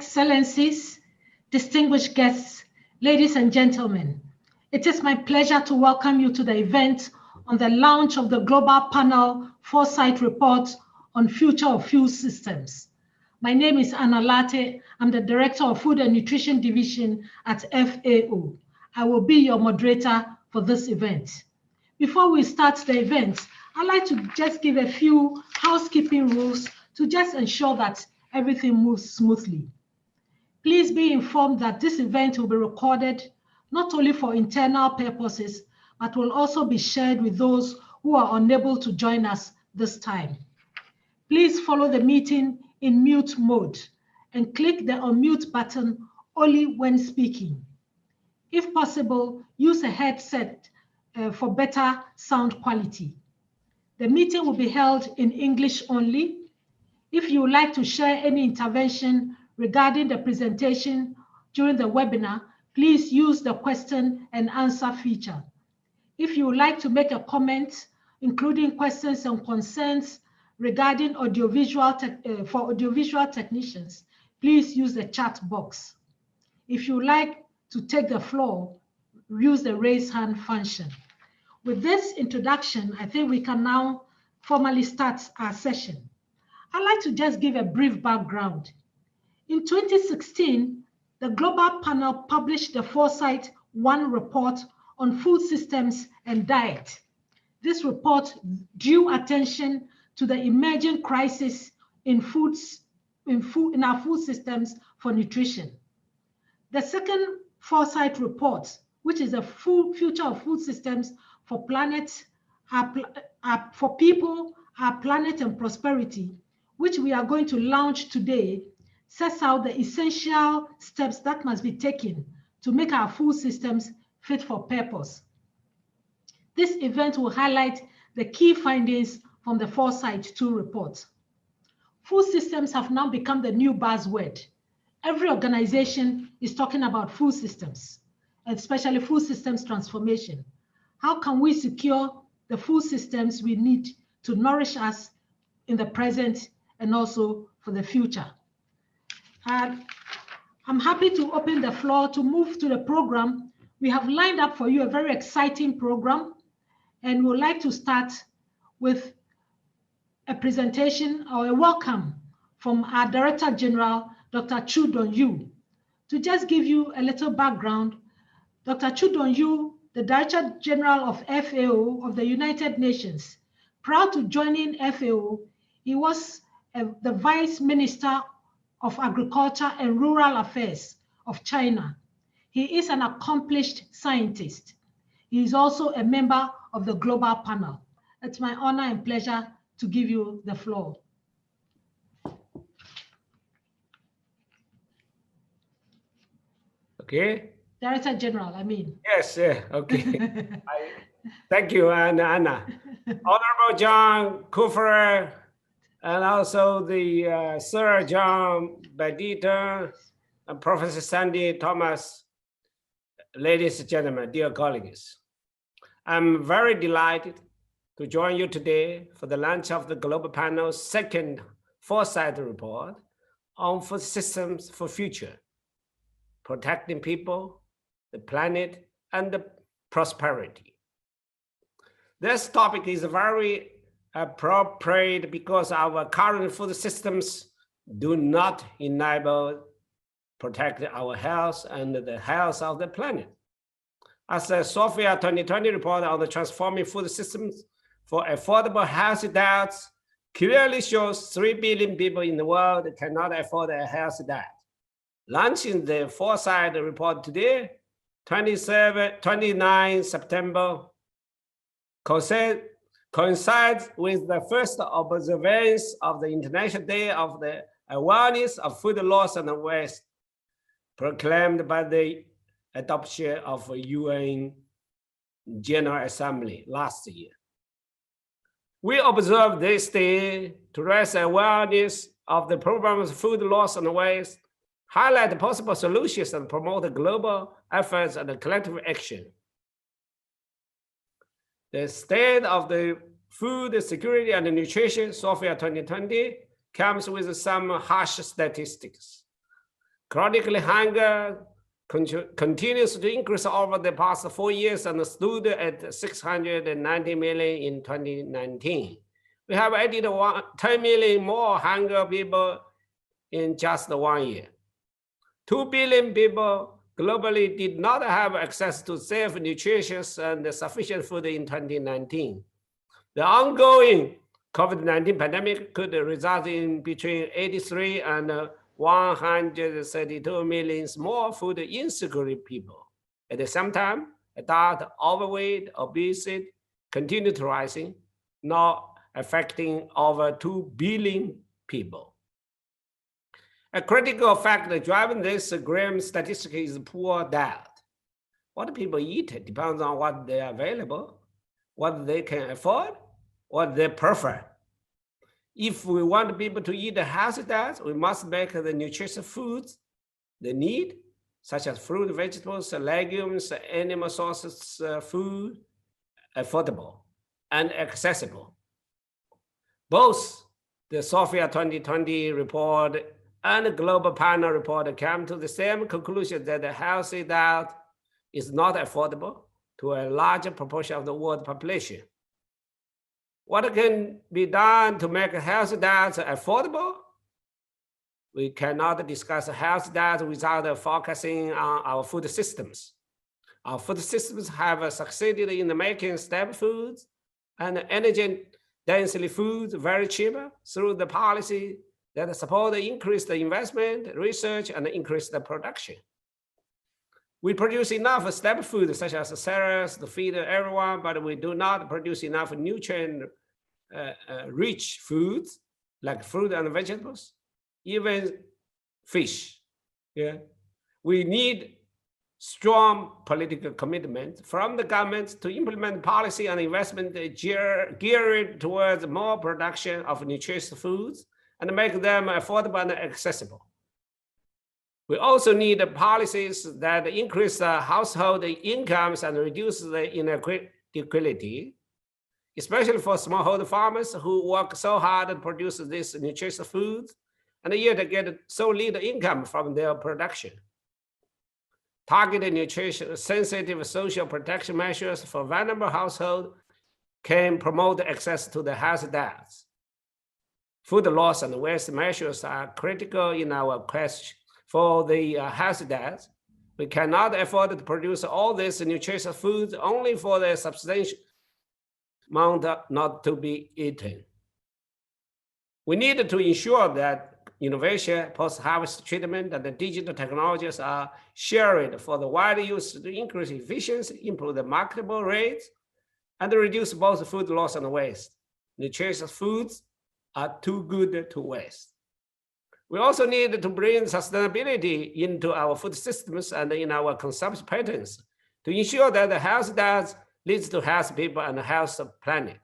Excellencies, distinguished guests, ladies and gentlemen, it is my pleasure to welcome you to the event on the launch of the Global Panel Foresight Report on Future of Fuel Systems. My name is Anna Latte. I'm the Director of Food and Nutrition Division at FAO. I will be your moderator for this event. Before we start the event, I'd like to just give a few housekeeping rules to just ensure that everything moves smoothly. Please be informed that this event will be recorded not only for internal purposes, but will also be shared with those who are unable to join us this time. Please follow the meeting in mute mode and click the unmute button only when speaking. If possible, use a headset for better sound quality. The meeting will be held in English only. If you would like to share any intervention regarding the presentation during the webinar, please use the question and answer feature. If you would like to make a comment, including questions and concerns regarding audiovisual technicians, please use the chat box. If you would like to take the floor, use the raise hand function. With this introduction, I think we can now formally start our session. I'd like to just give a brief background. In 2016, the Global Panel published the Foresight 1 report on food systems and diet. This report drew attention to the emerging crisis in our food systems for nutrition. The second Foresight report, which is the future of food systems for planet, for people, our planet and prosperity, which we are going to launch today, sets out the essential steps that must be taken to make our food systems fit for purpose. This event will highlight the key findings from the Foresight 2 report. Food systems have now become the new buzzword. Every organization is talking about food systems, especially food systems transformation. How can we secure the food systems we need to nourish us in the present and also for the future? I'm happy to open the floor to move to the program. We have lined up for you a very exciting program, and we'd like to start with a presentation or a welcome from our Director General, Dr. Chu Dong-yu. To just give you a little background, Dr. Chu Dong-yu, the Director General of FAO of the United Nations, prior to joining FAO, he was the Vice Minister of Agriculture and Rural Affairs of China. He is an accomplished scientist. He is also a member of the Global Panel. It's my honor and pleasure to give you the floor. Okay. Director General, I mean. Yes, okay. Thank you, Anna. Honorable John Kufer, and also the Sir John Beddington, and Professor Sandy Thomas, ladies and gentlemen, dear colleagues. I'm very delighted to join you today for the launch of the Global Panel's second Foresight report on food systems for future, protecting people, the planet, and the prosperity. This topic is very appropriate because our current food systems do not enable protect our health and the health of the planet. As the SOFIA 2020 report on the transforming food systems for affordable healthy diets clearly shows 3 billion people in the world cannot afford a healthy diet. Launching the Foresight report today, 29 September, coincides with the first observance of the International Day of the Awareness of Food Loss and Waste, proclaimed by the adoption of UN General Assembly last year. We observe this day to raise awareness of the problems of food loss and waste, highlight possible solutions, and promote global efforts and collective action. The state of the food security and nutrition, SOFIA 2020, comes with some harsh statistics. Chronically hunger continues to increase over the past 4 years and stood at 690 million in 2019. We have added 10 million more hunger people in just 1 year. 2 billion people globally did not have access to safe, nutritious, and sufficient food in 2019. The ongoing COVID-19 pandemic could result in between 83 and 132 million more food insecure people. At the same time, adult overweight, obesity continued rising, now affecting over 2 billion people. A critical factor driving this grim statistic is poor diet. What people eat depends on what they are available, what they can afford, what they prefer. If we want people to eat a healthy diet, we must make the nutritious foods they need, such as fruit, vegetables, legumes, animal sources food, affordable and accessible. Both the Sophia 2020 report and the Global Panel report came to the same conclusion that a healthy diet is not affordable to a larger proportion of the world population. What can be done to make a healthy diet affordable? We cannot discuss a healthy diet without focusing on our food systems. Our food systems have succeeded in making stable foods and energy-densely foods very cheap through the policy that support increased investment, research, and increased production. We produce enough stable food, such as cereals, to feed everyone, but we do not produce enough nutrient-rich foods like fruit and vegetables, even fish. Yeah, we need strong political commitment from the government to implement policy and investment geared towards more production of nutritious foods and make them affordable and accessible. We also need policies that increase household incomes and reduce the inequality, especially for smallholder farmers who work so hard to produce these nutritious foods and yet get so little income from their production. Targeted nutrition-sensitive social protection measures for vulnerable households can promote access to the healthy diets. Food loss and waste measures are critical in our quest for the healthy diet. We cannot afford to produce all these nutritious foods only for the substantial amount not to be eaten. We need to ensure that innovation, post-harvest treatment, and the digital technologies are shared for the wider use to increase efficiency, improve the marketable rates, and reduce both food loss and waste. Nutritious foods are too good to waste. We also need to bring sustainability into our food systems and in our consumption patterns to ensure that the healthy diet leads to healthy people and a healthy planet.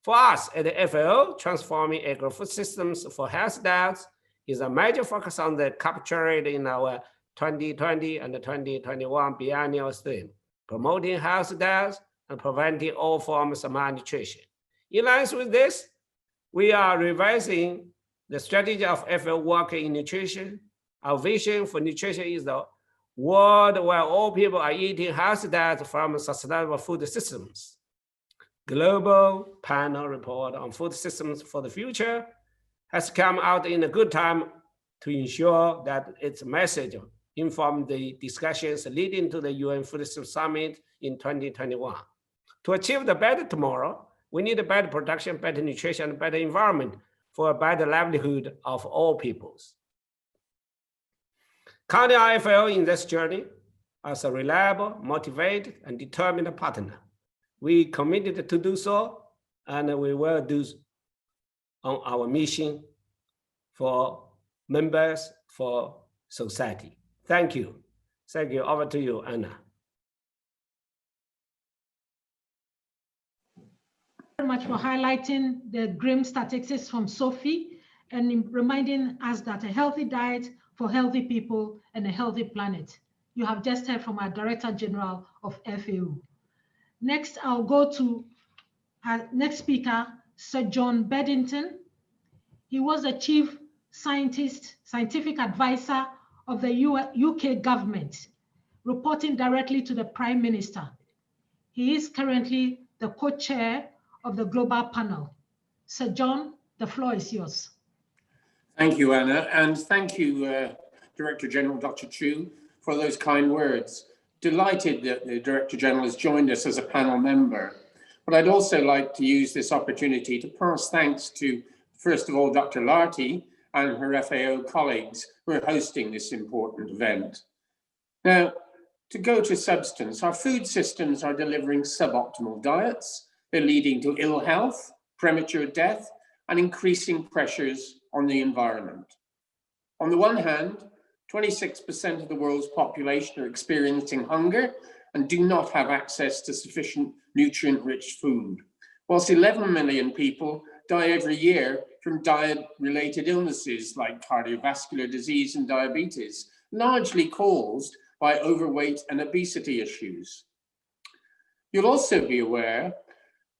For us at the FAO, transforming agro-food systems for healthy diets is a major focus on the captured in our 2020 and 2021 biennial theme, promoting healthy diets and preventing all forms of malnutrition. In line with this, we are revising the strategy of FAO work in nutrition. Our vision for nutrition is the world where all people are eating healthy diets from sustainable food systems. Global Panel report on food systems for the future has come out in a good time to ensure that its message informed the discussions leading to the UN Food Systems Summit in 2021. To achieve the better tomorrow, we need a better production, better nutrition, and better environment for a better livelihood of all peoples. Counting on FAO in this journey as a reliable, motivated, and determined partner. We committed to do so, and we will do on our mission for members, for society. Thank you. Thank you. Over to you, Anna. Very much for highlighting the grim statistics from Sophie and reminding us that a healthy diet for healthy people and a healthy planet. You have just heard from our Director General of FAO. Next, I'll go to our next speaker, Sir John Beddington. He was the Chief Scientific Advisor of the UK government, reporting directly to the Prime Minister. He is currently the co-chair of the Global Panel. Sir John, the floor is yours. Thank you, Anna, and thank you, Director General Dr. Chu, for those kind words. Delighted that the Director General has joined us as a panel member. But I'd also like to use this opportunity to pass thanks to, first of all, Dr. Larty and her FAO colleagues who are hosting this important event. Now, to go to substance, our food systems are delivering suboptimal diets. They're leading to ill health, premature death, and increasing pressures on the environment. On the one hand, 26% of the world's population are experiencing hunger and do not have access to sufficient nutrient-rich food, whilst 11 million people die every year from diet-related illnesses like cardiovascular disease and diabetes, largely caused by overweight and obesity issues. You'll also be aware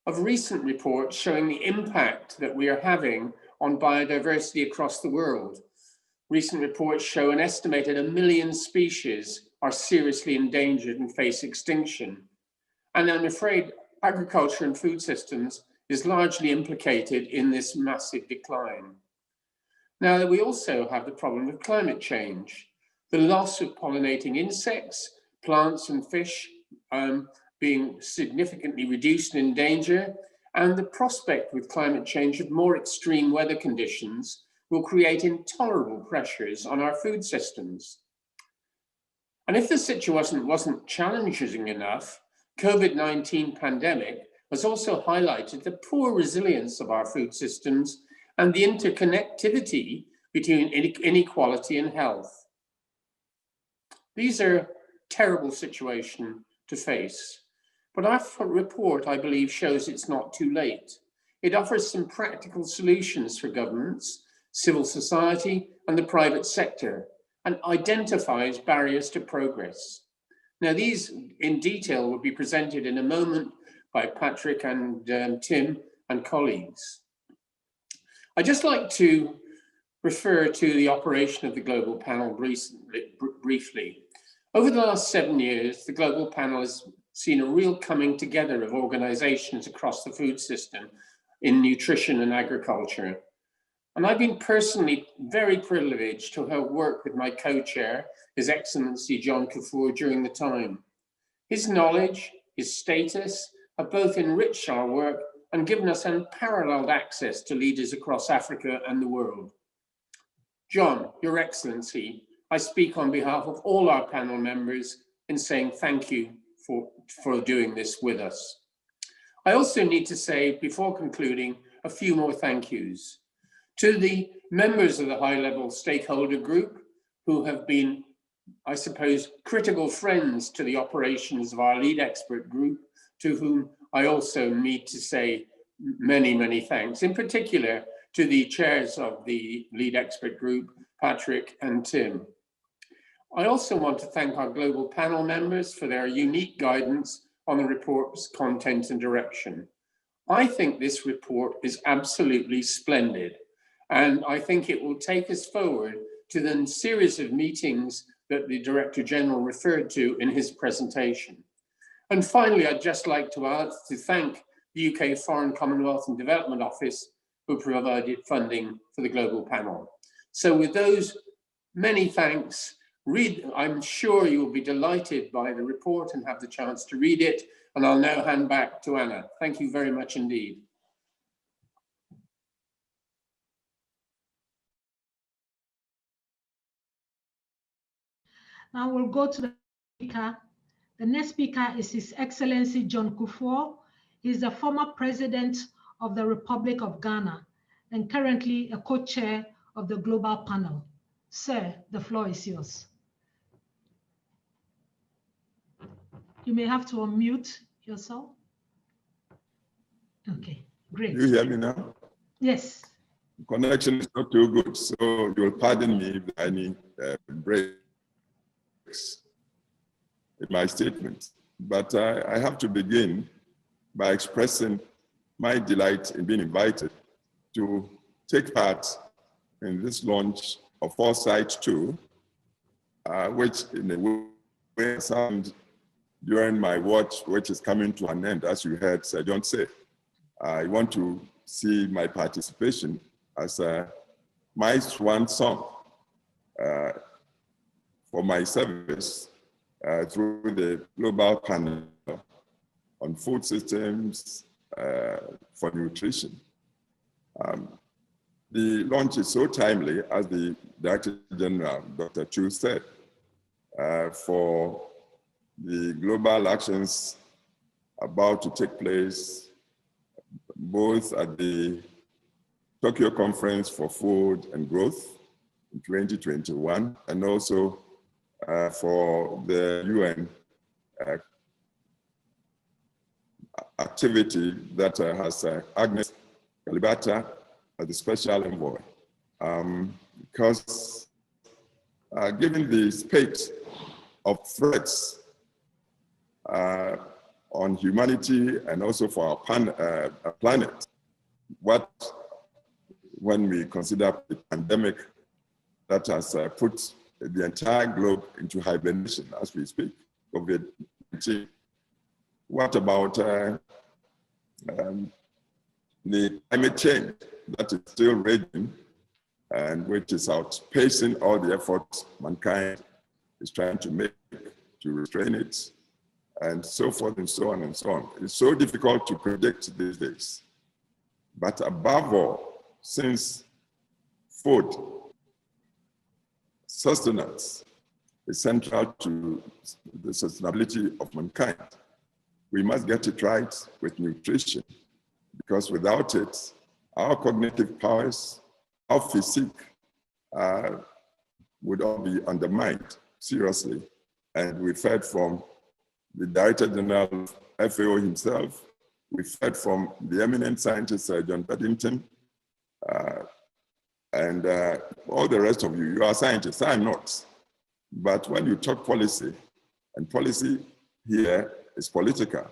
of recent reports showing the impact that we are having on biodiversity across the world. Recent reports show an estimated 1 million species are seriously endangered and face extinction. And I'm afraid agriculture and food systems is largely implicated in this massive decline. Now, we also have the problem of climate change, the loss of pollinating insects, plants and fish being significantly reduced and in danger, and the prospect with climate change of more extreme weather conditions will create intolerable pressures on our food systems. And if the situation wasn't challenging enough, COVID-19 pandemic has also highlighted the poor resilience of our food systems and the interconnectivity between inequality and health. These are terrible situations to face, but our report, I believe, shows it's not too late. It offers some practical solutions for governments, civil society, and the private sector, and identifies barriers to progress. Now, these in detail will be presented in a moment by Patrick and Tim and colleagues. I'd just like to refer to the operation of the Global Panel briefly. Over the last 7 years, the Global Panel has seen a real coming together of organizations across the food system in nutrition and agriculture. And I've been personally very privileged to have worked with my co-chair, His Excellency John Kufuor, during the time. His knowledge, his status have both enriched our work and given us unparalleled access to leaders across Africa and the world. John, Your Excellency, I speak on behalf of all our panel members in saying thank you for doing this with us. I also need to say, before concluding, a few more thank yous. To the members of the high-level stakeholder group who have been, I suppose, critical friends to the operations of our lead expert group, to whom I also need to say many, many thanks, in particular to the chairs of the lead expert group, Patrick and Tim. I also want to thank our global panel members for their unique guidance on the report's content and direction. I think this report is absolutely splendid, and I think it will take us forward to the series of meetings that the Director General referred to in his presentation. And finally, I'd just like to thank the UK Foreign, Commonwealth and Development Office who provided funding for the Global Panel. So with those many thanks, I'm sure you will be delighted by the report and have the chance to read it. And I'll now hand back to Anna. Thank you very much indeed. Now we'll go to the speaker. The next speaker is His Excellency John Kufuor. He's the former president of the Republic of Ghana and currently a co-chair of the Global Panel. Sir, the floor is yours. You may have to unmute yourself. Okay, great. You hear me now? Yes. The connection is not too good, so you'll pardon me if I need breaks in my statement. But I have to begin by expressing my delight in being invited to take part in this launch of Foresight 2, which in a way sound during my watch, which is coming to an end, as you heard Sir John say. I want to see my participation as my swan song for my service through the global panel on food systems for nutrition. The launch is so timely, as the Director General, Dr. Chu, said, for the global actions about to take place, both at the Tokyo Conference for Food and Growth in 2021, and also for the UN activity that has Agnes Calibata as the special envoy. Because given the spate of threats on humanity and also for our planet, when we consider the pandemic that has put the entire globe into hibernation as we speak, COVID-19, what about the climate change that is still raging and which is outpacing all the efforts mankind is trying to make to restrain it, and so forth and so on and so on. It's so difficult to predict these days. But above all, since food, sustenance is central to the sustainability of mankind, we must get it right with nutrition, because without it, our cognitive powers, our physique would all be undermined seriously. And we've heard from the Director General of FAO himself, we've heard from the eminent scientist, John Beddington, and all the rest of you. You are scientists, I'm not. But when you talk policy, and policy here is political,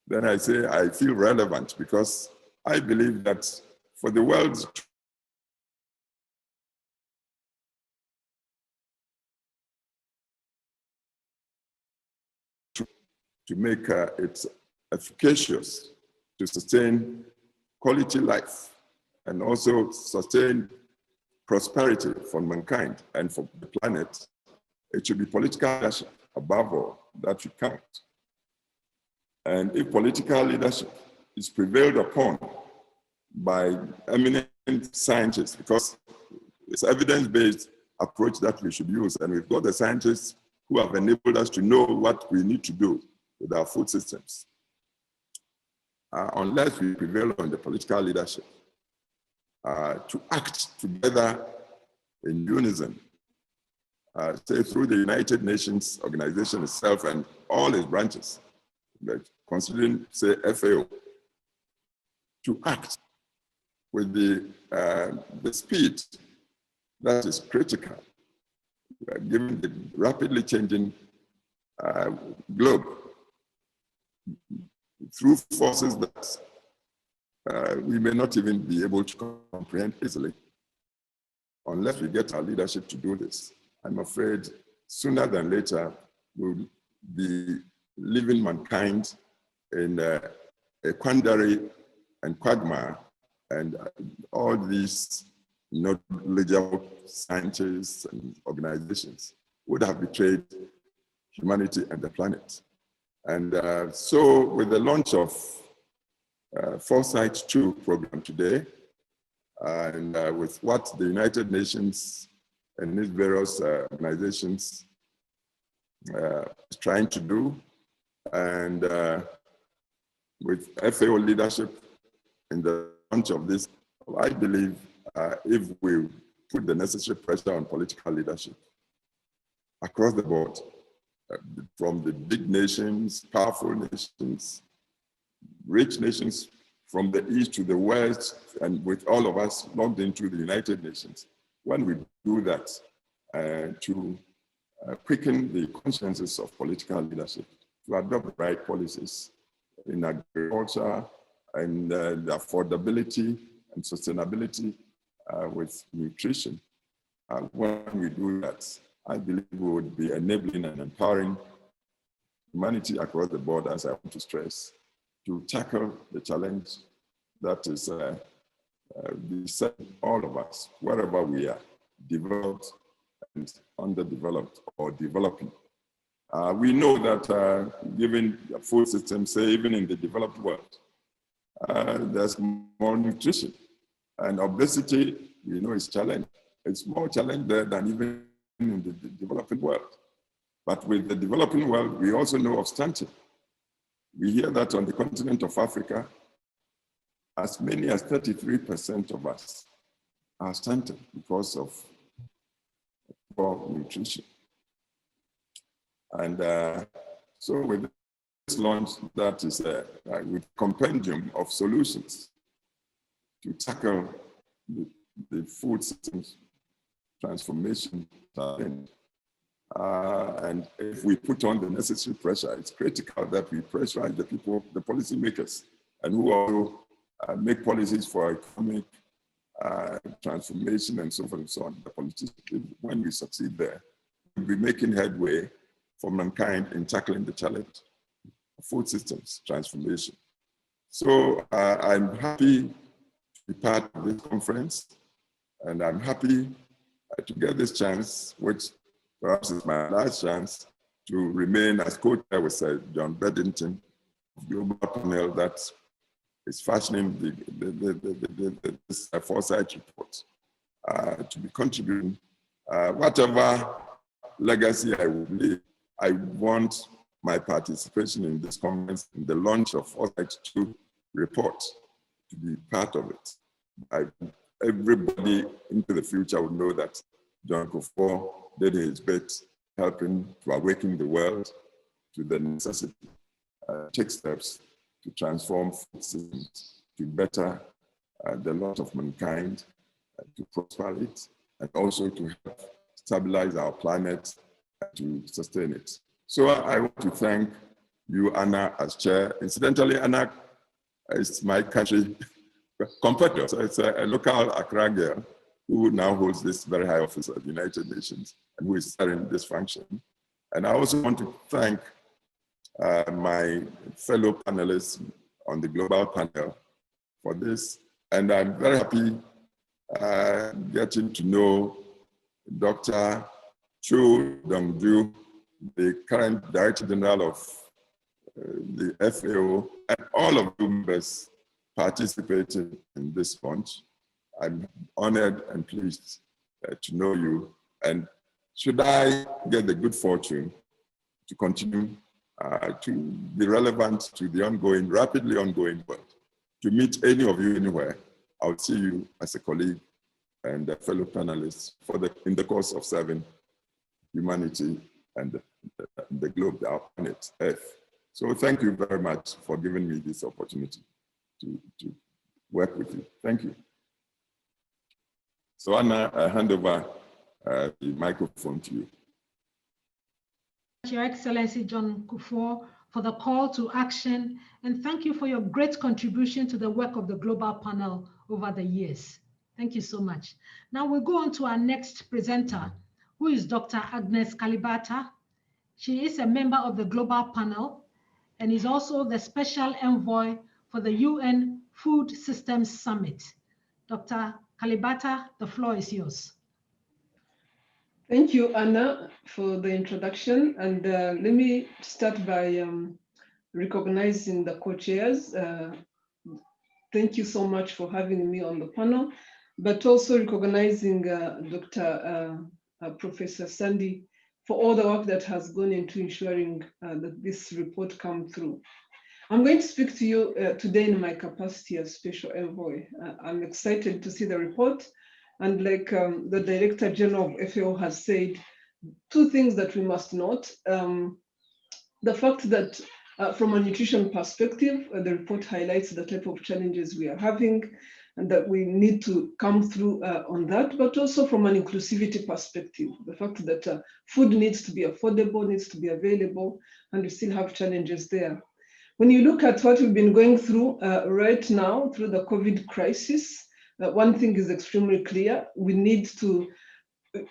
then I say I feel relevant, because I believe that for the world to make it efficacious to sustain quality life and also sustain prosperity for mankind and for the planet, it should be political leadership above all that should count. And if political leadership is prevailed upon by eminent scientists, because it's evidence-based approach that we should use, and we've got the scientists who have enabled us to know what we need to do with our food systems. Unless we prevail on the political leadership to act together in unison, say through the United Nations organization itself and all its branches, but considering, say, FAO, to act with the speed that is critical, given the rapidly changing globe, through forces that we may not even be able to comprehend easily, unless we get our leadership to do this. I'm afraid sooner than later, we'll be leaving mankind in a quandary and quagmire, and all these knowledgeable scientists and organizations would have betrayed humanity and the planet. And so with the launch of Foresight 2 program today, and with what the United Nations and its various organizations is trying to do, and with FAO leadership in the launch of this, I believe if we put the necessary pressure on political leadership across the board, from the big nations, powerful nations, rich nations, from the east to the west, and with all of us logged into the United Nations, when we do that to quicken the consciences of political leadership, to adopt the right policies in agriculture and the affordability and sustainability with nutrition. When we do that, I believe we would be enabling and empowering humanity across the board, as I want to stress, to tackle the challenge that is besetting all of us, wherever we are, developed and underdeveloped or developing. We know that given food systems, say even in the developed world, there's more nutrition, and obesity, we know, is challenge. It's more challenge there than even in the developing world. But with the developing world, we also know of stunting. We hear that on the continent of Africa, as many as 33% of us are stunted because of poor nutrition. And so with this launch, that is with compendium of solutions to tackle the food systems transformation challenge. And if we put on the necessary pressure, it's critical that we pressurize the people, the policymakers, and who also make policies for economic transformation and so forth and so on. The politicians, when we succeed there, we'll be making headway for mankind in tackling the challenge of food systems transformation. So I'm happy to be part of this conference, and I'm happy to get this chance, which perhaps is my last chance, to remain as co-chair with John Beddington, global panel that is fashioning this Foresight report, to be contributing whatever legacy I will leave. I want my participation in this conference, in the launch of Foresight 2 report, to be part of it. Everybody into the future will know that John Kufuor did his bit, helping to awaken the world to the necessity, take steps to transform food systems, to better the lot of mankind, to prosper it, and also to help stabilize our planet, to sustain it. So I want to thank you, Anna, as chair. Incidentally, Anna is my country competitor. So it's a local Accra girl who now holds this very high office at the United Nations and who is starting this function. And I also want to thank my fellow panelists on the global panel for this. And I'm very happy getting to know Dr. Chu Dongju, the current Director General of the FAO, and all of the members participating in this launch. I'm honored and pleased to know you. And should I get the good fortune to continue to be relevant to the ongoing, rapidly ongoing world, to meet any of you anywhere, I'll see you as a colleague and a fellow panelists in the course of serving humanity and the globe, our planet, Earth. So thank you very much for giving me this opportunity to work with you. Thank you. So Anna, I hand over the microphone to you. Your Excellency John Kufuor, for the call to action, and thank you for your great contribution to the work of the Global Panel over the years. Thank you so much. Now we'll go on to our next presenter, who is Dr. Agnes Calibata. She is a member of the Global Panel and is also the Special Envoy for the UN Food Systems Summit. Dr. Calibata, the floor is yours. Thank you, Anna, for the introduction. And let me start by recognizing the co-chairs. Thank you so much for having me on the panel, but also recognizing Professor Sandy for all the work that has gone into ensuring that this report comes through. I'm going to speak to you today in my capacity as Special Envoy. I'm excited to see the report. And like the Director General of FAO has said, two things that we must note. The fact that from a nutrition perspective, the report highlights the type of challenges we are having and that we need to come through on that, but also from an inclusivity perspective, the fact that food needs to be affordable, needs to be available, and we still have challenges there. When you look at what we've been going through right now through the COVID crisis, one thing is extremely clear. We need to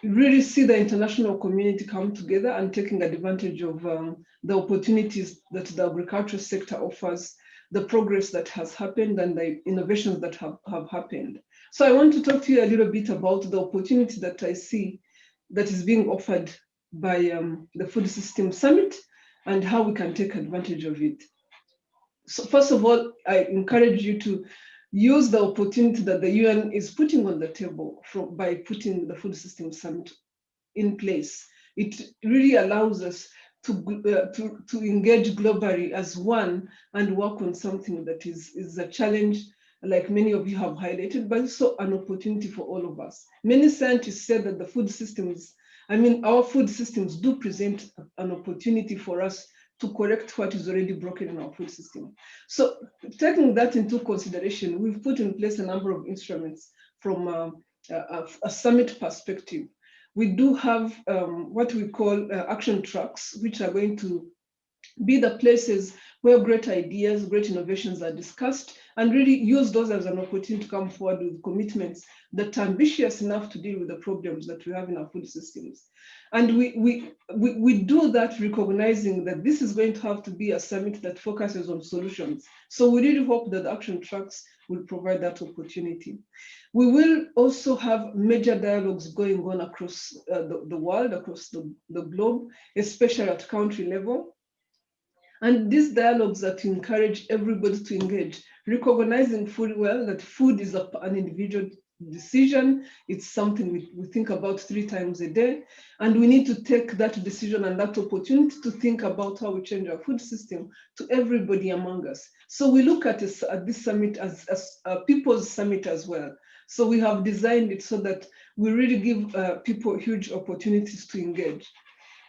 really see the international community come together and taking advantage of the opportunities that the agricultural sector offers, the progress that has happened and the innovations that have happened. So I want to talk to you a little bit about the opportunity that I see that is being offered by the Food System Summit and how we can take advantage of it. So first of all, I encourage you to use the opportunity that the UN is putting on the table by putting the Food System Summit in place. It really allows us to engage globally as one and work on something that is a challenge, like many of you have highlighted, but also an opportunity for all of us. Many scientists said that the food systems, our food systems do present an opportunity for us to correct what is already broken in our food system. So taking that into consideration, we've put in place a number of instruments from a summit perspective. We do have what we call action tracks, which are going to be the places where great ideas, great innovations are discussed, and really use those as an opportunity to come forward with commitments that are ambitious enough to deal with the problems that we have in our food systems. And we do that recognizing that this is going to have to be a summit that focuses on solutions. So we really hope that the action tracks will provide that opportunity. We will also have major dialogues going on across the world, across the globe, especially at country level. And these dialogues that encourage everybody to engage, recognizing fully well that food is an individual decision. It's something we think about 3 times a day. And we need to take that decision and that opportunity to think about how we change our food system to everybody among us. So we look at this summit as a people's summit as well. So we have designed it so that we really give people huge opportunities to engage.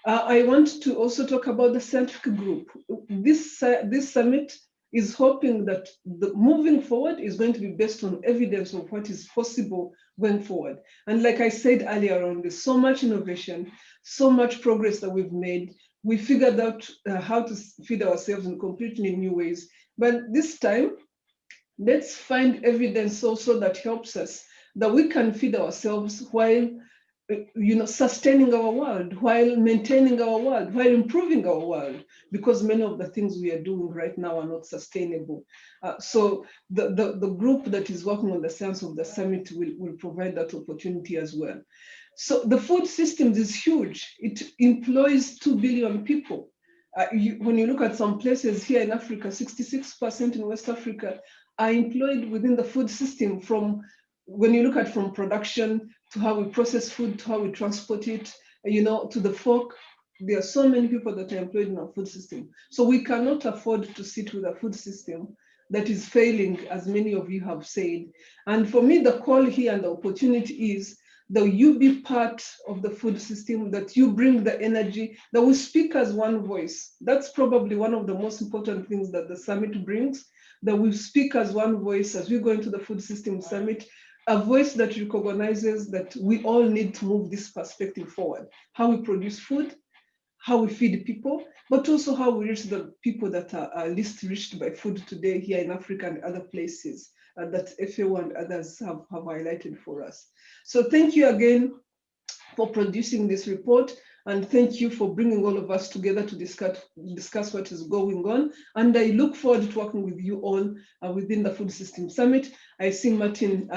I want to also talk about the scientific group. This summit is hoping that the moving forward is going to be based on evidence of what is possible going forward. And like I said earlier on, there's so much innovation, so much progress that we've made. We figured out how to feed ourselves in completely new ways. But this time, let's find evidence also that helps us that we can feed ourselves while sustaining our world, while maintaining our world, while improving our world, because many of the things we are doing right now are not sustainable. So the group that is working on the science of the summit will provide that opportunity as well. So the food systems is huge. It employs 2 billion people. When you look at some places here in Africa, 66% in West Africa are employed within the food system, when you look at from production to how we process food, to how we transport it, to the fork. There are so many people that are employed in our food system. So we cannot afford to sit with a food system that is failing, as many of you have said. And for me, the call here and the opportunity is that you be part of the food system, that you bring the energy, that we speak as one voice. That's probably one of the most important things that the summit brings, that we speak as one voice as we go into the Food System Summit, a voice that recognizes that we all need to move this perspective forward. How we produce food, how we feed people, but also how we reach the people that are least reached by food today here in Africa and other places that FAO and others have highlighted for us. So thank you again for producing this report, and thank you for bringing all of us together to discuss what is going on. And I look forward to working with you all within the Food System Summit. I see Martin,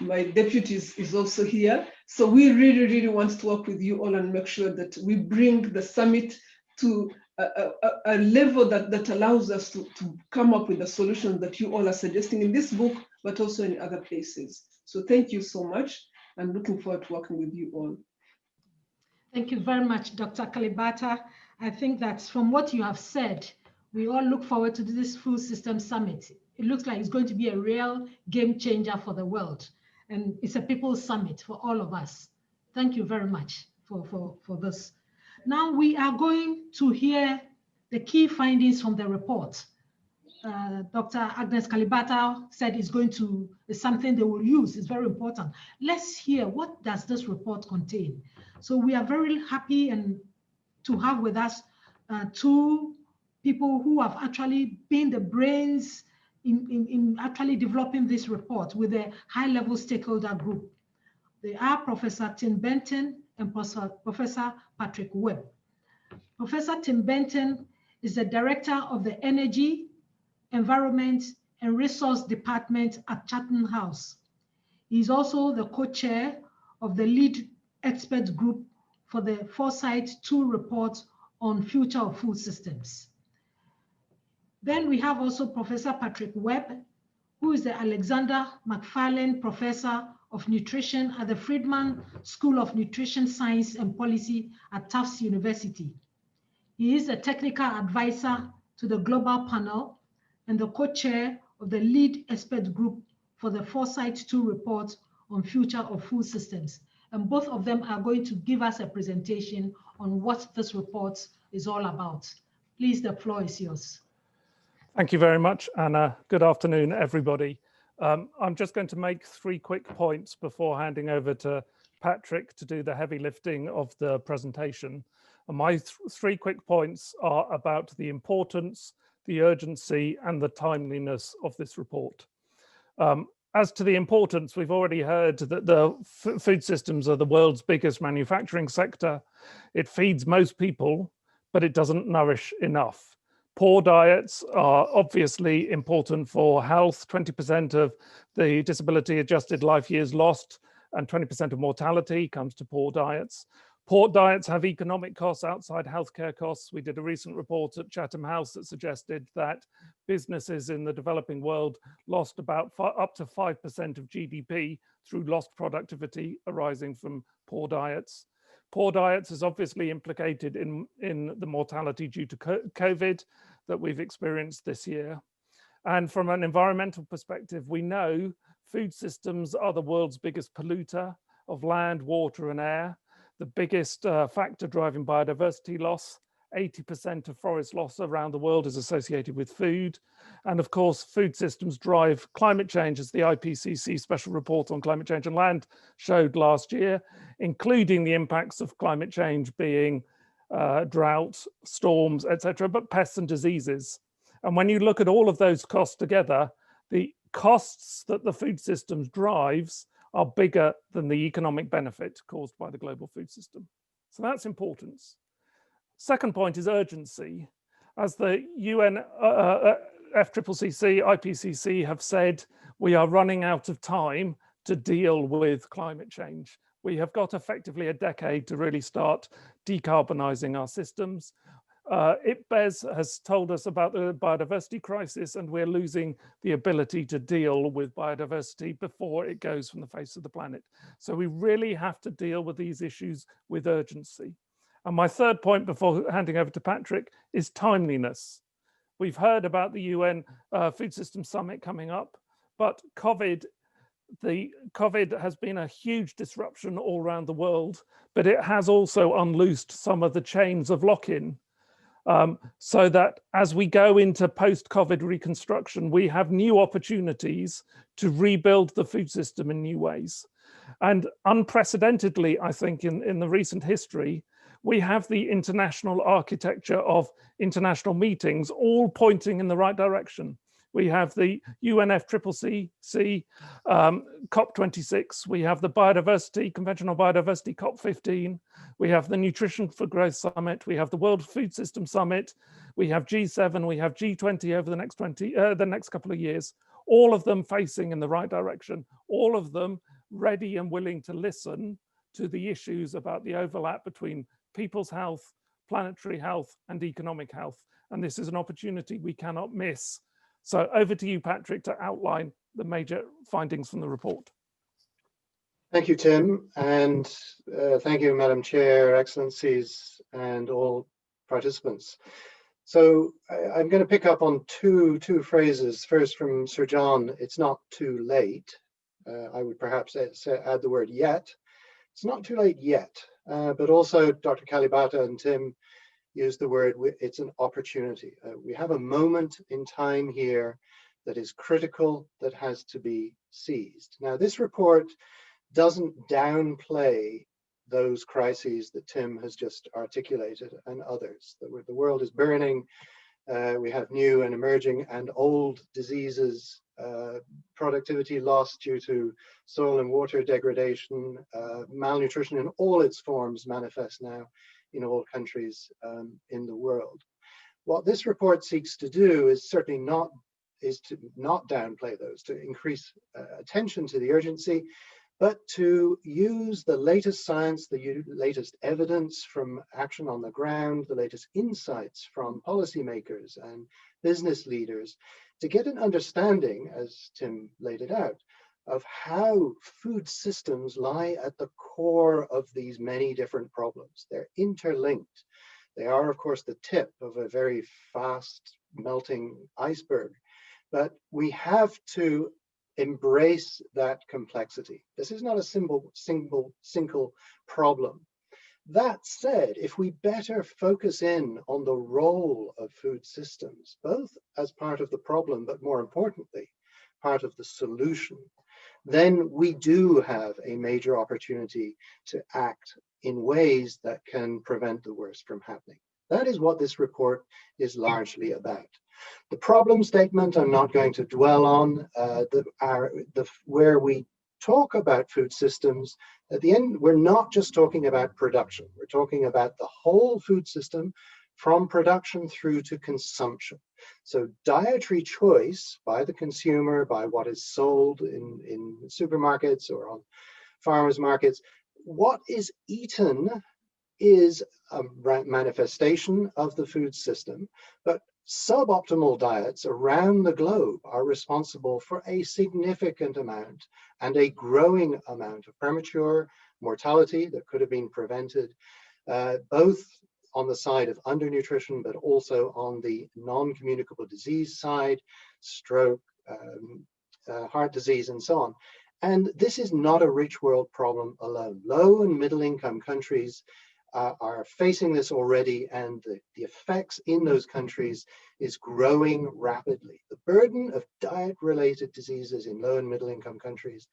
my deputy, is also here. So we really, really want to work with you all and make sure that we bring the summit to a level that allows us to come up with the solutions that you all are suggesting in this book, but also in other places. So thank you so much. I'm looking forward to working with you all. Thank you very much, Dr. Calibata. I think that from what you have said, we all look forward to this Food System Summit. It looks like it's going to be a real game changer for the world. And it's a people's summit for all of us. Thank you very much for this. Now we are going to hear the key findings from the report. Dr. Agnes Calibata said it's something they will use. It's very important. Let's hear, what does this report contain? So we are very happy to have with us 2 people who have actually been the brains in actually developing this report with a high-level stakeholder group. They are Professor Tim Benton and Professor Patrick Webb. Professor Tim Benton is the Director of the Energy, Environment and Resource Department at Chatham House. He is also the co-chair of the lead expert group for the Foresight 2 report on future of food systems. Then we have also Professor Patrick Webb, who is the Alexander McFarlane Professor of Nutrition at the Friedman School of Nutrition Science and Policy at Tufts University. He is a technical advisor to the Global Panel and the co-chair of the lead expert group for the Foresight 2 report on future of food systems. And both of them are going to give us a presentation on what this report is all about. Please, the floor is yours. Thank you very much, Anna. Good afternoon, everybody. I'm just going to make 3 quick points before handing over to Patrick to do the heavy lifting of the presentation. And my 3 quick points are about the importance, the urgency, and the timeliness of this report. As to the importance, we've already heard that the food systems are the world's biggest manufacturing sector. It feeds most people, but it doesn't nourish enough. Poor diets are obviously important for health. 20% of the disability adjusted life years lost and 20% of mortality comes to poor diets. Poor diets have economic costs outside healthcare costs. We did a recent report at Chatham House that suggested that businesses in the developing world lost about up to 5% of GDP through lost productivity arising from poor diets. Poor diets is obviously implicated in the mortality due to COVID that we've experienced this year. And from an environmental perspective, we know food systems are the world's biggest polluter of land, water, and air. The biggest factor driving biodiversity loss. 80% of forest loss around the world is associated with food. And of course, food systems drive climate change, as the IPCC special report on climate change and land showed last year, including the impacts of climate change being drought, storms, etc., but pests and diseases. And when you look at all of those costs together, the costs that the food systems drives are bigger than the economic benefit caused by the global food system. So that's importance. Second point is urgency. As the UN, FCCC, IPCC have said, we are running out of time to deal with climate change. We have got effectively a decade to really start decarbonizing our systems. IPBES has told us about the biodiversity crisis, and we're losing the ability to deal with biodiversity before it goes from the face of the planet. So we really have to deal with these issues with urgency. And my third point before handing over to Patrick is timeliness. We've heard about the UN Food System Summit coming up, but COVID has been a huge disruption all around the world, but it has also unloosed some of the chains of lock-in. So that as we go into post-COVID reconstruction, we have new opportunities to rebuild the food system in new ways. And unprecedentedly, I think, in the recent history, we have the international architecture of international meetings all pointing in the right direction. We have the UNFCCC COP26, we have the biodiversity, conventional biodiversity COP15, we have the Nutrition for Growth Summit, we have the World Food System Summit, we have G7, we have G20 over the next couple of years, all of them facing in the right direction, all of them ready and willing to listen to the issues about the overlap between people's health, planetary health, and economic health. And this is an opportunity we cannot miss. So over to you, Patrick, to outline the major findings from the report. Thank you, Tim, and thank you, Madam Chair, Excellencies, and all participants. So I'm going to pick up on two phrases. First, from Sir John, it's not too late. I would perhaps add the word yet. It's not too late yet, but also Dr. Calibata and Tim used the word, it's an opportunity. We have a moment in time here that is critical, that has to be seized. Now, this report doesn't downplay those crises that Tim has just articulated and others. The world is burning. We have new and emerging and old diseases productivity loss due to soil and water degradation, malnutrition in all its forms manifest now in all countries in the world. What this report seeks to do is certainly not downplay those, to increase attention to the urgency, but to use the latest science, the latest evidence from action on the ground, the latest insights from policymakers and business leaders to get an understanding, as Tim laid it out, of how food systems lie at the core of these many different problems. They're interlinked. They are, of course, the tip of a very fast melting iceberg, but we have to embrace that complexity. This is not a single problem. That said, if we better focus in on the role of food systems, both as part of the problem, but more importantly, part of the solution, then we do have a major opportunity to act in ways that can prevent the worst from happening. That is what this report is largely about. The problem statement I'm not going to dwell on. Where we talk about food systems, at the end, we're not just talking about production. We're talking about the whole food system from production through to consumption. So dietary choice by the consumer, by what is sold in supermarkets or on farmers markets, what is eaten is a manifestation of the food system, but suboptimal diets around the globe are responsible for a significant amount and a growing amount of premature mortality that could have been prevented, both on the side of undernutrition, but also on the non-communicable disease side, stroke, heart disease, and so on. And this is not a rich world problem alone. Low and middle income countries are facing this already, and the effects in those countries is growing rapidly. The burden of diet-related diseases in low and middle income countries,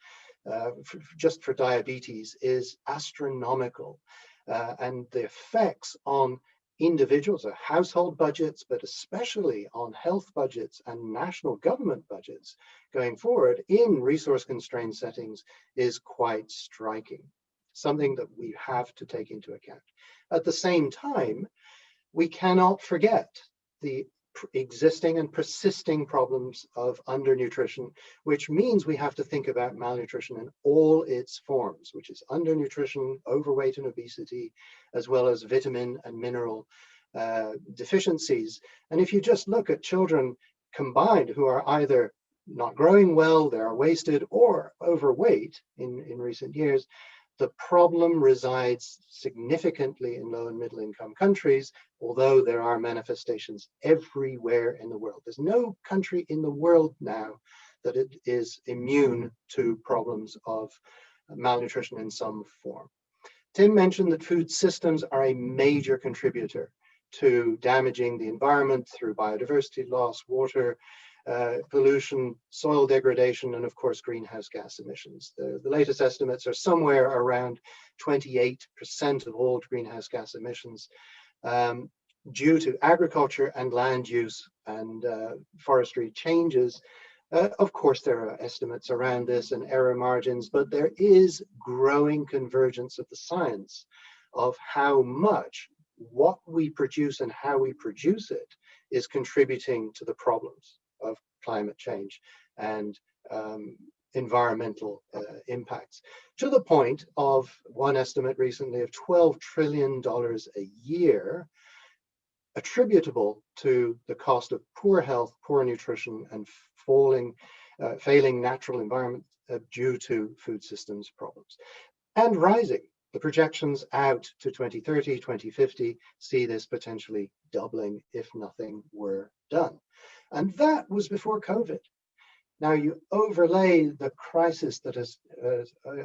just for diabetes, is astronomical. And the effects on individuals or household budgets, but especially on health budgets and national government budgets going forward in resource-constrained settings is quite striking. Something that we have to take into account. At the same time, we cannot forget the existing and persisting problems of undernutrition, which means we have to think about malnutrition in all its forms, which is undernutrition, overweight and obesity, as well as vitamin and mineral deficiencies. And if you just look at children combined who are either not growing well, they are wasted, or overweight in recent years, the problem resides significantly in low and middle income countries, although there are manifestations everywhere in the world. There's no country in the world now that it is immune to problems of malnutrition in some form. Tim mentioned that food systems are a major contributor to damaging the environment through biodiversity loss, water pollution, soil degradation, and of course, greenhouse gas emissions. The latest estimates are somewhere around 28% of all greenhouse gas emissions due to agriculture and land use and forestry changes. Of course, there are estimates around this and error margins, but there is growing convergence of the science of how much what we produce and how we produce it is contributing to the problems of climate change and environmental impacts, to the point of one estimate recently of $12 trillion a year attributable to the cost of poor health, poor nutrition, and failing natural environment due to food systems problems. And rising. The projections out to 2030, 2050 see this potentially doubling if nothing were done. And that was before COVID. Now you overlay the crisis that has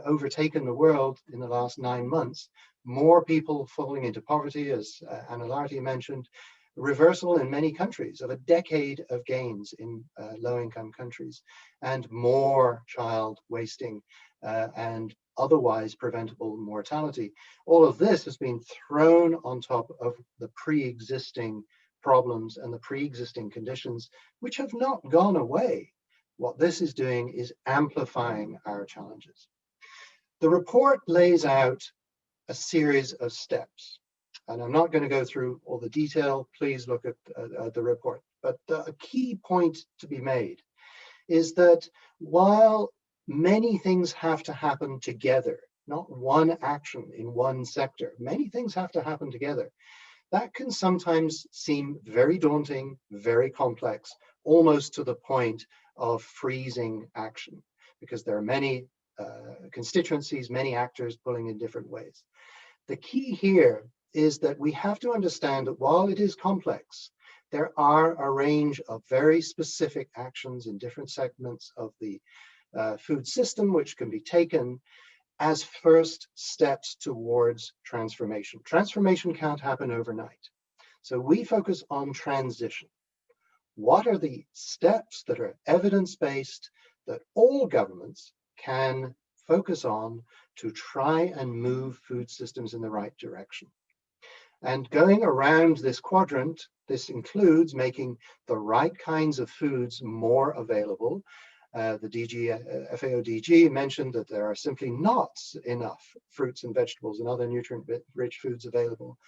overtaken the world in the last 9 months, more people falling into poverty, as Anna Larty mentioned, reversal in many countries of a decade of gains in low-income countries, and more child wasting and otherwise preventable mortality. All of this has been thrown on top of the pre-existing problems and the pre-existing conditions, which have not gone away, What this is doing is amplifying our challenges. The report lays out a series of steps, and I'm not going to go through all the detail. Please look at the report. But a key point to be made is that while many things have to happen together, not one action in one sector, many things have to happen together, that can sometimes seem very daunting, very complex, almost to the point of freezing action, because there are many constituencies, many actors pulling in different ways. The key here is that we have to understand that while it is complex, there are a range of very specific actions in different segments of the food system which can be taken as first steps towards transformation. Transformation can't happen overnight. So we focus on transition. What are the steps that are evidence-based that all governments can focus on to try and move food systems in the right direction? And going around this quadrant, this includes making the right kinds of foods more available. The FAO DG mentioned that there are simply not enough fruits and vegetables and other nutrient-rich foods available.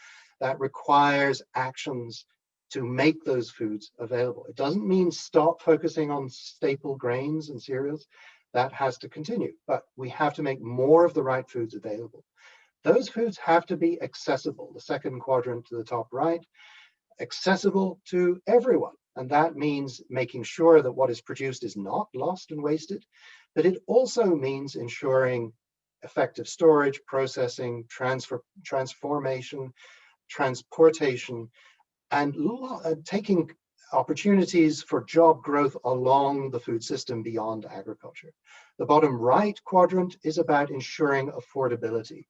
That requires actions to make those foods available. It doesn't mean stop focusing on staple grains and cereals. That has to continue, but we have to make more of the right foods available. Those foods have to be accessible, the second quadrant to the top right, accessible to everyone. And that means making sure that what is produced is not lost and wasted, but it also means ensuring effective storage, processing, transformation, transportation, and taking opportunities for job growth along the food system beyond agriculture. The bottom right quadrant is about ensuring affordability.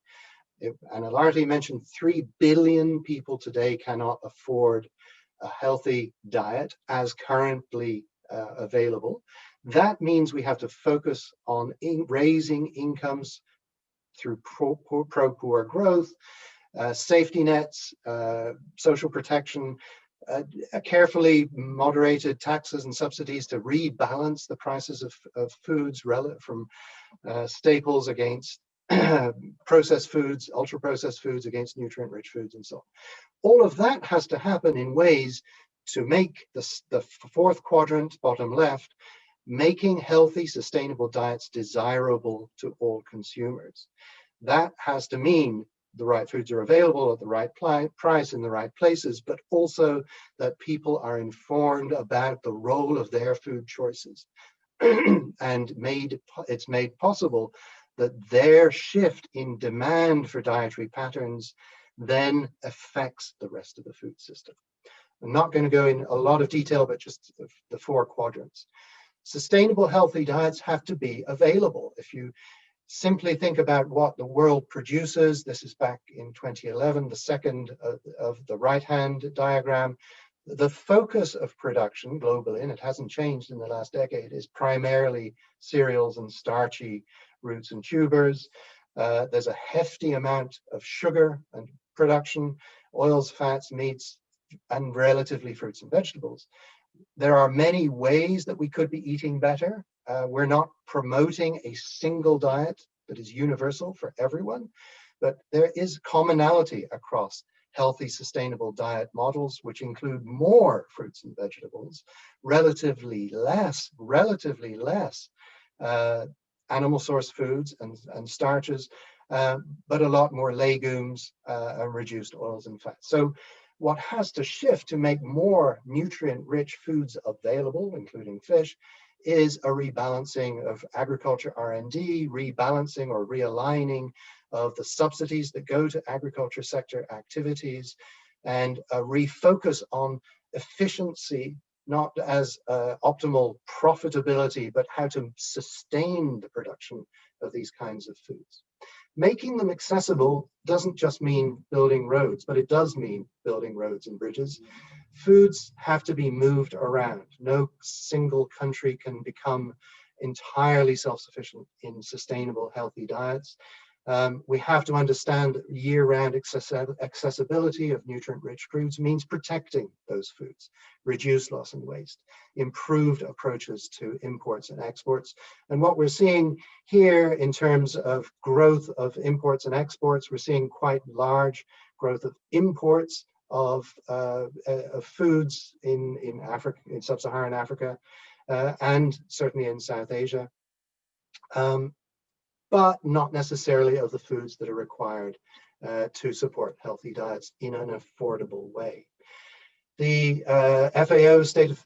Anna Larty mentioned 3 billion people today cannot afford a healthy diet as currently available. That means we have to focus on raising incomes through pro-poor growth, safety nets, social protection, carefully moderated taxes and subsidies to rebalance the prices of foods from staples against processed foods, ultra-processed foods against nutrient-rich foods, and so on. All of that has to happen in ways to make the fourth quadrant, bottom left, making healthy, sustainable diets desirable to all consumers. That has to mean the right foods are available at the right price in the right places, but also that people are informed about the role of their food choices. And it's made possible that their shift in demand for dietary patterns then affects the rest of the food system. I'm not going to go in a lot of detail, but just the 4 quadrants. Sustainable, healthy diets have to be available. If you simply think about what the world produces, this is back in 2011, the second of the right-hand diagram, the focus of production globally, and it hasn't changed in the last decade, is primarily cereals and starchy roots and tubers. There's a hefty amount of sugar and production, oils, fats, meats, and relatively fruits and vegetables. There are many ways that we could be eating better. We're not promoting a single diet that is universal for everyone, but there is commonality across healthy, sustainable diet models, which include more fruits and vegetables, relatively less animal source foods and starches, but a lot more legumes and reduced oils and fats. So what has to shift to make more nutrient-rich foods available, including fish, is a rebalancing of agriculture R&D, rebalancing or realigning of the subsidies that go to agriculture sector activities, and a refocus on efficiency, not as optimal profitability, but how to sustain the production of these kinds of foods. Making them accessible doesn't just mean building roads, but it does mean building roads and bridges. Foods have to be moved around. No single country can become entirely self-sufficient in sustainable, healthy diets. We have to understand that year-round accessibility of nutrient-rich foods means protecting those foods, reduce loss and waste, improved approaches to imports and exports. And what we're seeing here in terms of growth of imports and exports, we're seeing quite large growth of imports of foods in Africa, in sub-Saharan Africa, and certainly in South Asia. But not necessarily of the foods that are required to support healthy diets in an affordable way. The FAO State of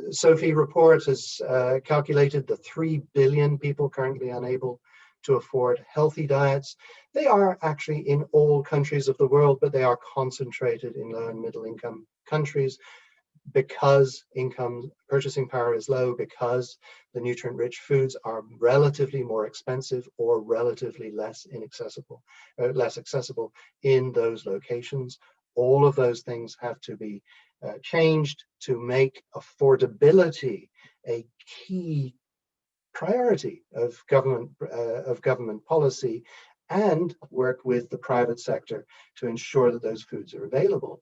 SOFI report has calculated the 3 billion people currently unable to afford healthy diets. They are actually in all countries of the world, but they are concentrated in low and middle income countries, because purchasing power is low, because the nutrient-rich foods are relatively more expensive or relatively less accessible in those locations. All of those things have to be changed to make affordability a key priority of government policy, and work with the private sector to ensure that those foods are available.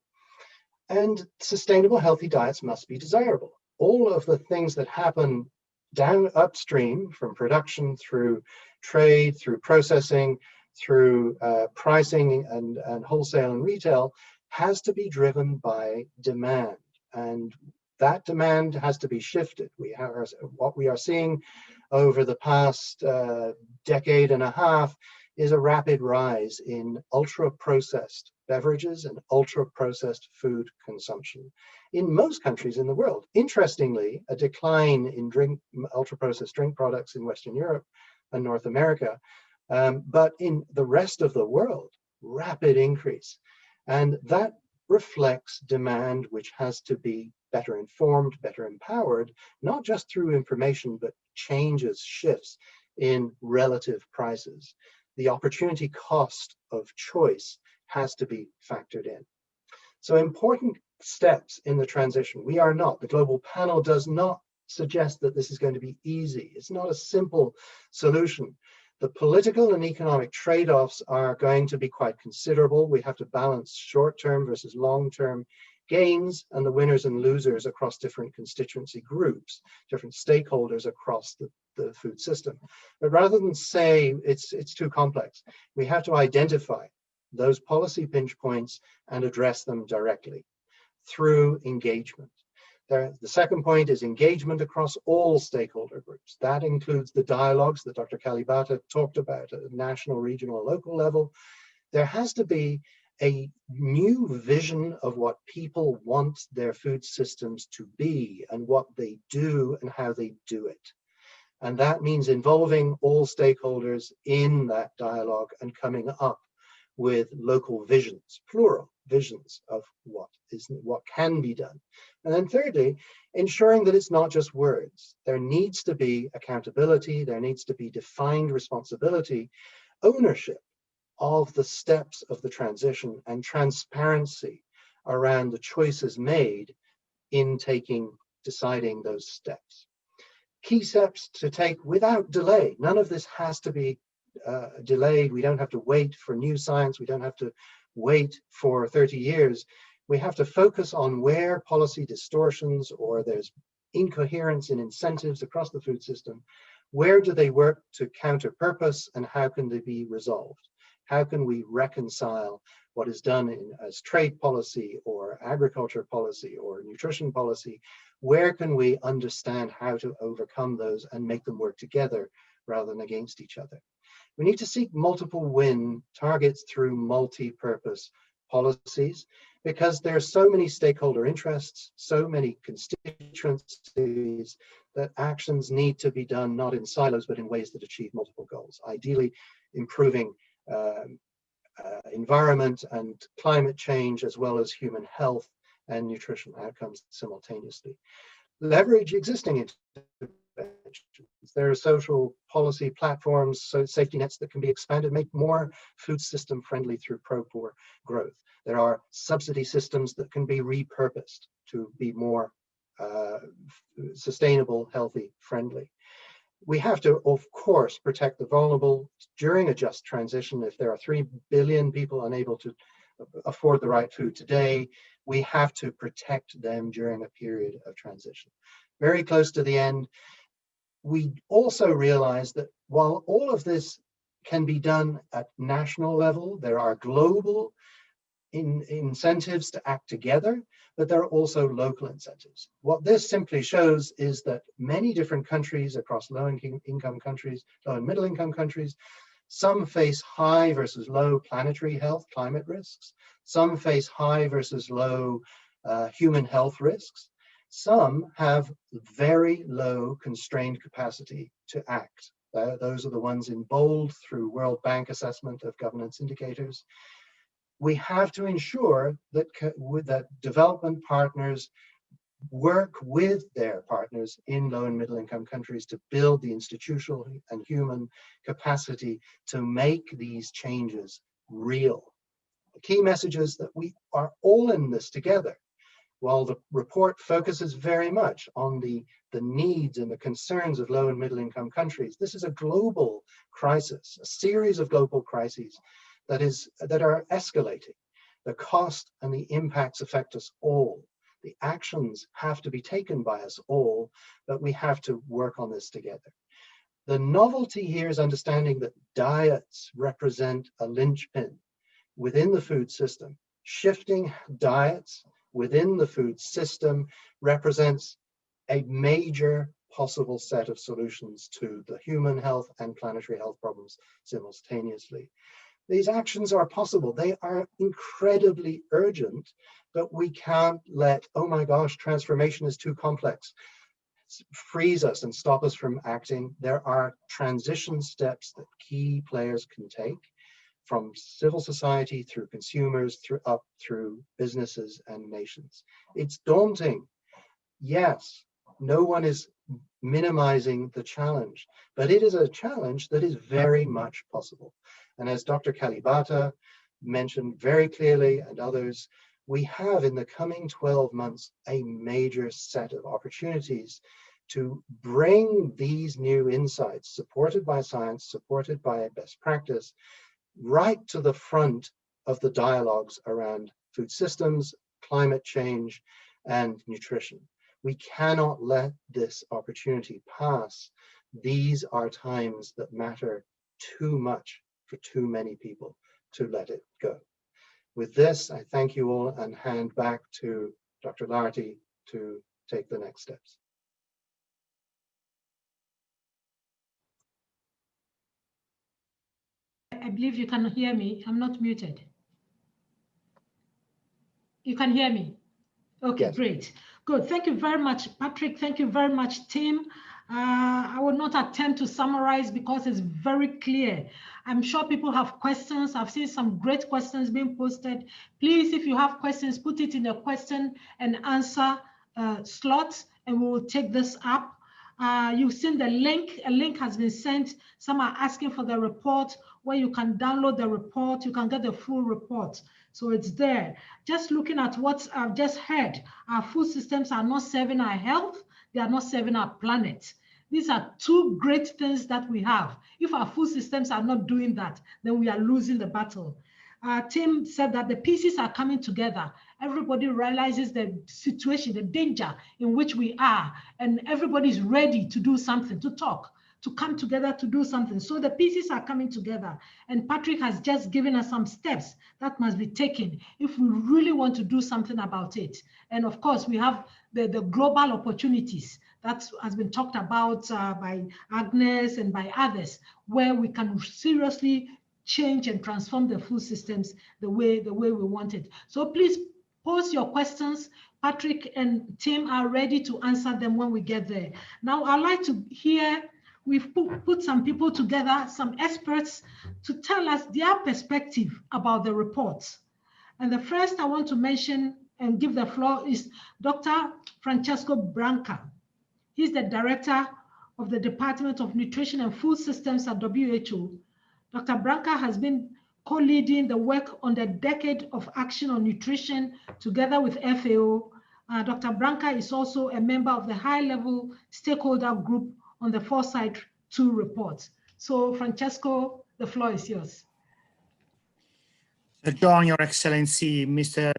And sustainable healthy diets must be desirable. All of the things that happen down upstream, from production through trade, through processing, through pricing and wholesale and retail, has to be driven by demand. And that demand has to be shifted. What we are seeing over the past decade and a half is a rapid rise in ultra-processed beverages and ultra-processed food consumption in most countries in the world. Interestingly, a decline in ultra-processed drink products in Western Europe and North America, but in the rest of the world, rapid increase. And that reflects demand which has to be better informed, better empowered, not just through information, but shifts in relative prices. The opportunity cost of choice has to be factored in. So important steps in the transition. The global panel does not suggest that this is going to be easy. It's not a simple solution. The political and economic trade-offs are going to be quite considerable. We have to balance short-term versus long-term gains and the winners and losers across different constituency groups, different stakeholders across the food system. But rather than say it's too complex, we have to identify those policy pinch points and address them directly through engagement. The second point is engagement across all stakeholder groups. That includes the dialogues that Dr. Calibata talked about at a national, regional, local level. There has to be a new vision of what people want their food systems to be and what they do and how they do it. And that means involving all stakeholders in that dialogue and coming up with local visions, plural visions of what can be done. And then thirdly, ensuring that it's not just words. There needs to be accountability, there needs to be defined responsibility, ownership of the steps of the transition, and transparency around the choices made in deciding those steps. Key steps to take without delay. None of this has to be delayed. We don't have to wait for new science. We don't have to wait for 30 years. We have to focus on where policy distortions or there's incoherence in incentives across the food system. Where do they work to counter purpose, and how can they be resolved? How can we reconcile what is done as trade policy or agriculture policy or nutrition policy? Where can we understand how to overcome those and make them work together rather than against each other? We need to seek multiple win targets through multi-purpose policies, because there are so many stakeholder interests, so many constituencies, that actions need to be done not in silos, but in ways that achieve multiple goals. Ideally, improving environment and climate change, as well as human health and nutrition outcomes simultaneously. Leverage existing interventions. There are social policy platforms, so safety nets that can be expanded, make more food system friendly through pro-poor growth. There are subsidy systems that can be repurposed to be more sustainable, healthy, friendly. We have to, of course, protect the vulnerable during a just transition. If there are 3 billion people unable to afford the right food today, we have to protect them during a period of transition. Very close to the end, we also realize that while all of this can be done at national level, there are global incentives to act together, but there are also local incentives. What this simply shows is that many different countries across low-income countries, low and middle-income countries, some face high versus low planetary health, climate risks. Some face high versus low human health risks. Some have very low constrained capacity to act. Those are the ones in bold through World Bank assessment of governance indicators. We have to ensure that, that development partners work with their partners in low and middle income countries to build the institutional and human capacity to make these changes real. The key message is that we are all in this together. While the report focuses very much on the needs and the concerns of low and middle income countries, this is a global crisis, a series of global crises that are escalating. The cost and the impacts affect us all. The actions have to be taken by us all, but we have to work on this together. The novelty here is understanding that diets represent a linchpin within the food system. Shifting diets within the food system represents a major possible set of solutions to the human health and planetary health problems simultaneously. These actions are possible. They are incredibly urgent, but we can't let, oh my gosh, transformation is too complex, freeze us and stop us from acting. There are transition steps that key players can take, from civil society through consumers, through businesses and nations. It's daunting. Yes, no one is minimizing the challenge, but it is a challenge that is very much possible. And as Dr. Calibata mentioned very clearly, and others, we have in the coming 12 months a major set of opportunities to bring these new insights, supported by science, supported by best practice, right to the front of the dialogues around food systems, climate change, and nutrition. We cannot let this opportunity pass. These are times that matter too much for too many people to let it go. With this, I thank you all and hand back to Dr. Larty to take the next steps. I believe you can hear me. I'm not muted. You can hear me? Okay, yes. Great. Good. Thank you very much, Patrick. Thank you very much, Tim. I will not attempt to summarize because it's very clear. I'm sure people have questions. I've seen some great questions being posted. Please, if you have questions, put it in the question and answer slot, and we will take this up. You've seen the link. A link has been sent. Some are asking for the report where you can download the report. You can get the full report. So it's there. Just looking at what I've just heard, our food systems are not serving our health. They are not serving our planet. These are two great things that we have. If our food systems are not doing that, then we are losing the battle. Tim said that the pieces are coming together. Everybody realizes the situation, the danger in which we are, and everybody is ready to do something, to talk, to come together to do something. So the pieces are coming together. And Patrick has just given us some steps that must be taken if we really want to do something about it. And of course, we have the global opportunities that has been talked about by Agnes and by others, where we can seriously change and transform the food systems the way we want it. So please post your questions. Patrick and Tim are ready to answer them when we get there. Now, I'd like to hear, we've put some people together, some experts, to tell us their perspective about the reports. And the first I want to mention and give the floor is Dr. Francesco Branca. He's the director of the Department of Nutrition and Food Systems at WHO. Dr. Branca has been co-leading the work on the Decade of Action on Nutrition together with FAO. Dr. Branca is also a member of the high-level stakeholder group on the Foresight 2 report. So Francesco, the floor is yours. Sir John, Your Excellency, Mr.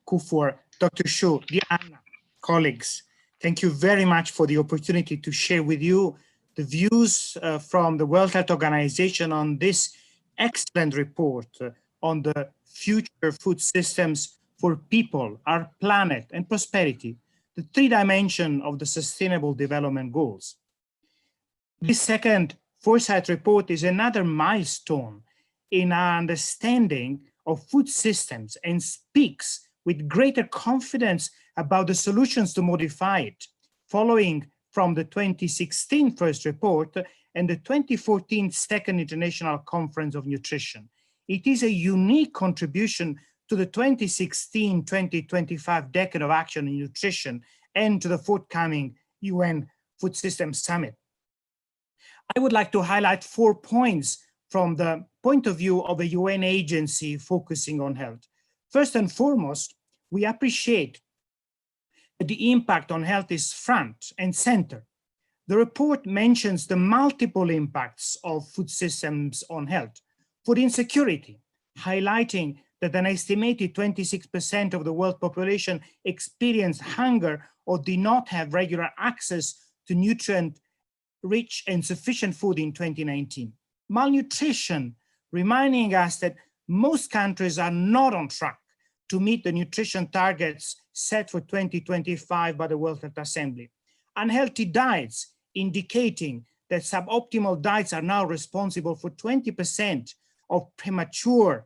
Kufuor, Dr. Chu, dear Anna, colleagues, thank you very much for the opportunity to share with you the views from the World Health Organization on this excellent report on the future food systems for people, our planet, and prosperity, the 3 dimensions of the Sustainable Development Goals. This second Foresight report is another milestone in our understanding of food systems and speaks with greater confidence about the solutions to modify it, following from the 2016 first report and the 2014 second International Conference of Nutrition. It is a unique contribution to the 2016-2025 Decade of Action in Nutrition and to the forthcoming UN Food Systems Summit. I would like to highlight 4 points from the point of view of a UN agency focusing on health. First and foremost, we appreciate that the impact on health is front and center. The report mentions the multiple impacts of food systems on health. Food insecurity, highlighting that an estimated 26% of the world population experienced hunger or did not have regular access to nutrient-rich and sufficient food in 2019. Malnutrition, reminding us that most countries are not on track to meet the nutrition targets set for 2025 by the World Health Assembly. Unhealthy diets, indicating that suboptimal diets are now responsible for 20% of premature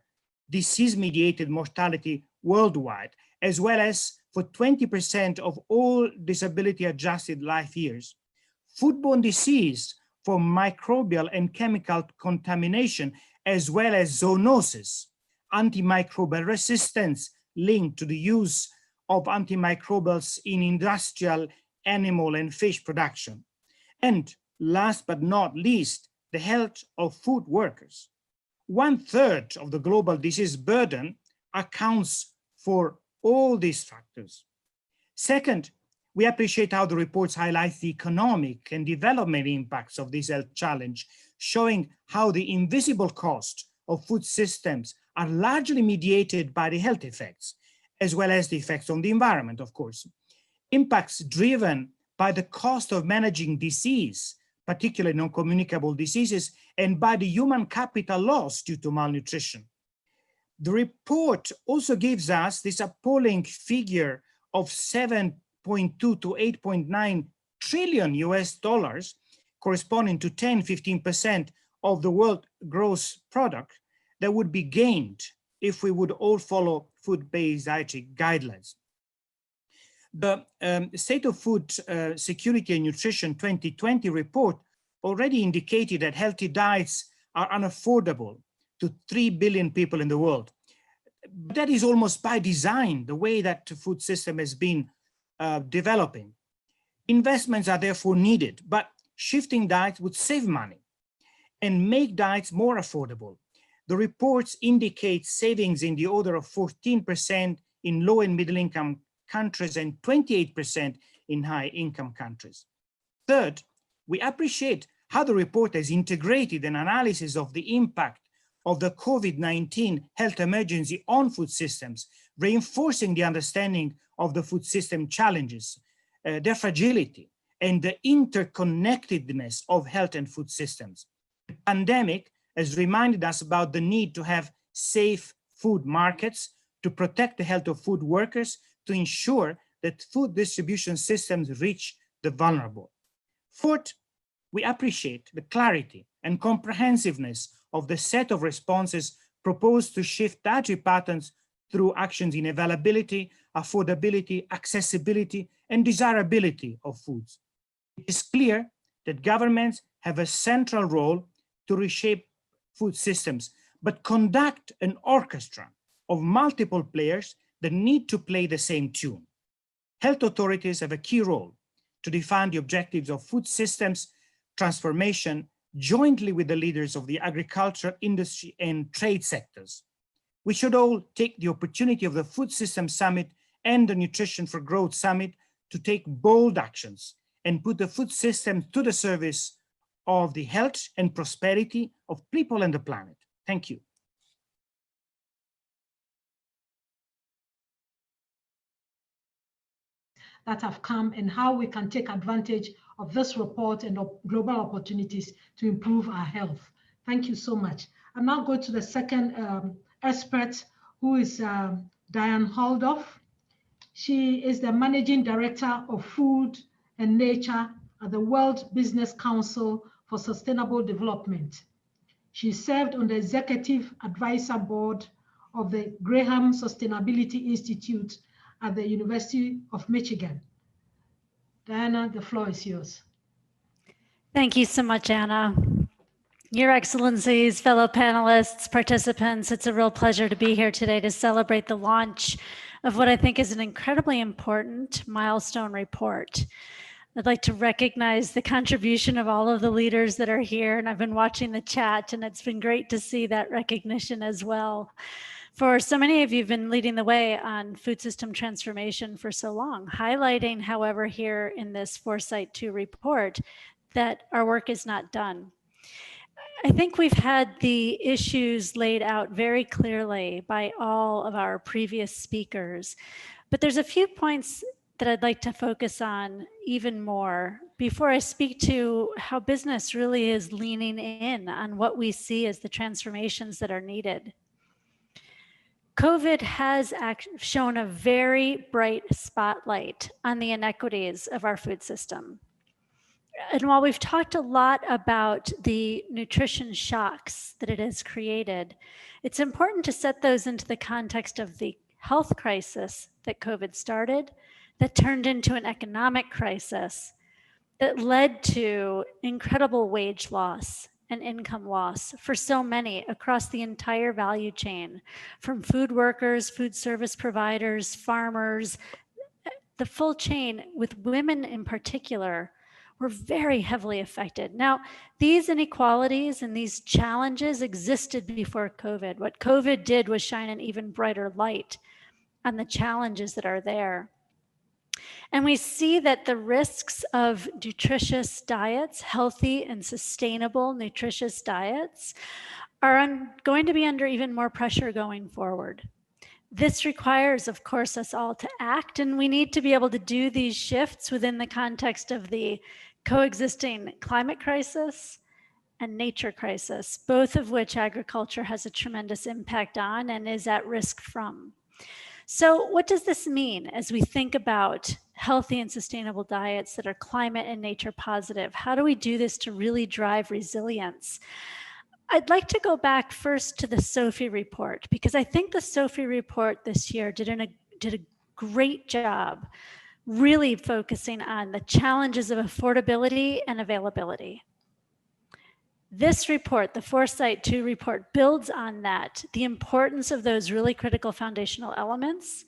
disease-mediated mortality worldwide, as well as for 20% of all disability-adjusted life years. Foodborne disease for microbial and chemical contamination, as well as zoonosis, antimicrobial resistance linked to the use of antimicrobials in industrial, animal, and fish production. And last but not least, the health of food workers. 1/3 of the global disease burden accounts for all these factors. Second, we appreciate how the reports highlight the economic and development impacts of this health challenge, showing how the invisible cost of food systems are largely mediated by the health effects, as well as the effects on the environment, of course. Impacts driven by the cost of managing disease, particularly non-communicable diseases, and by the human capital loss due to malnutrition. The report also gives us this appalling figure of 7.2 to 8.9 trillion US dollars, corresponding to 10–15% of the world gross product, that would be gained if we would all follow food-based dietary guidelines. The State of Food Security and Nutrition 2020 report already indicated that healthy diets are unaffordable to 3 billion people in the world. That is almost by design, the way that the food system has been developing. Investments are therefore needed, but shifting diets would save money and make diets more affordable. The reports indicate savings in the order of 14% in low and middle income countries and 28% in high income countries. Third, we appreciate how the report has integrated an analysis of the impact of the COVID-19 health emergency on food systems, reinforcing the understanding of the food system challenges, their fragility, and the interconnectedness of health and food systems. The pandemic has reminded us about the need to have safe food markets to protect the health of food workers, to ensure that food distribution systems reach the vulnerable. Fourth, we appreciate the clarity and comprehensiveness of the set of responses proposed to shift dietary patterns through actions in availability, affordability, accessibility, and desirability of foods. It is clear that governments have a central role to reshape food systems, but conduct an orchestra of multiple players that need to play the same tune. Health authorities have a key role to define the objectives of food systems transformation jointly with the leaders of the agriculture, industry, and trade sectors. We should all take the opportunity of the Food Systems Summit and the Nutrition for Growth Summit to take bold actions and put the food system to the service of the health and prosperity of people and the planet. Thank you. That have come and how we can take advantage of this report and of global opportunities to improve our health. Thank you so much. I'll now go to the second expert, who is Diane Holdorf. She is the Managing Director of Food and Nature at the World Business Council for Sustainable Development. She served on the Executive Advisor Board of the Graham Sustainability Institute at the University of Michigan. Diana, the floor is yours. Thank you so much, Anna. Your Excellencies, fellow panelists, participants, it's a real pleasure to be here today to celebrate the launch of what I think is an incredibly important milestone report. I'd like to recognize the contribution of all of the leaders that are here, and I've been watching the chat, and it's been great to see that recognition as well. For so many of you have been leading the way on food system transformation for so long, highlighting, however, here in this Foresight 2 report, that our work is not done. I think we've had the issues laid out very clearly by all of our previous speakers, but there's a few points that I'd like to focus on even more before I speak to how business really is leaning in on what we see as the transformations that are needed. COVID has shown a very bright spotlight on the inequities of our food system. And while we've talked a lot about the nutrition shocks that it has created, it's important to set those into the context of the health crisis that COVID started, that turned into an economic crisis, that led to incredible wage loss and income loss for so many across the entire value chain, from food workers, food service providers, farmers, the full chain, with women in particular, were very heavily affected. Now, these inequalities and these challenges existed before COVID. What COVID did was shine an even brighter light on the challenges that are there. And we see that the risks of nutritious diets, healthy and sustainable nutritious diets, are going to be under even more pressure going forward. This requires, of course, us all to act, and we need to be able to do these shifts within the context of the coexisting climate crisis and nature crisis, both of which agriculture has a tremendous impact on and is at risk from. So what does this mean as we think about healthy and sustainable diets that are climate and nature positive? How do we do this to really drive resilience? I'd like to go back first to the SOFI report, because I think the SOFI report this year did a great job really focusing on the challenges of affordability and availability. This report, the Foresight 2 report, builds on that, the importance of those really critical foundational elements.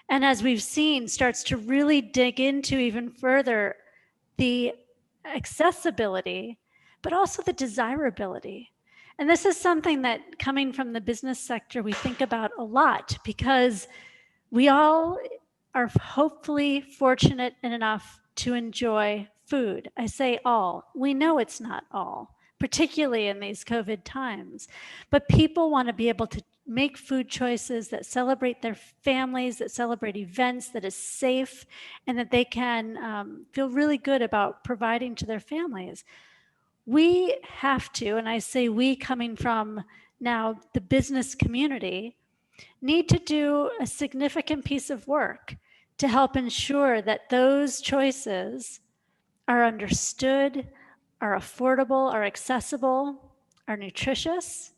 And as we've seen, starts to really dig into even further the accessibility, but also the desirability. And this is something that, coming from the business sector, we think about a lot, because we all are hopefully fortunate enough to enjoy food. I say all. We know it's not all, particularly in these COVID times. But people want to be able to make food choices that celebrate their families, that celebrate events, that is safe, and that they can feel really good about providing to their families. We have to, and I say we coming from now the business community, need to do a significant piece of work to help ensure that those choices are understood, are affordable, are accessible, are nutritious,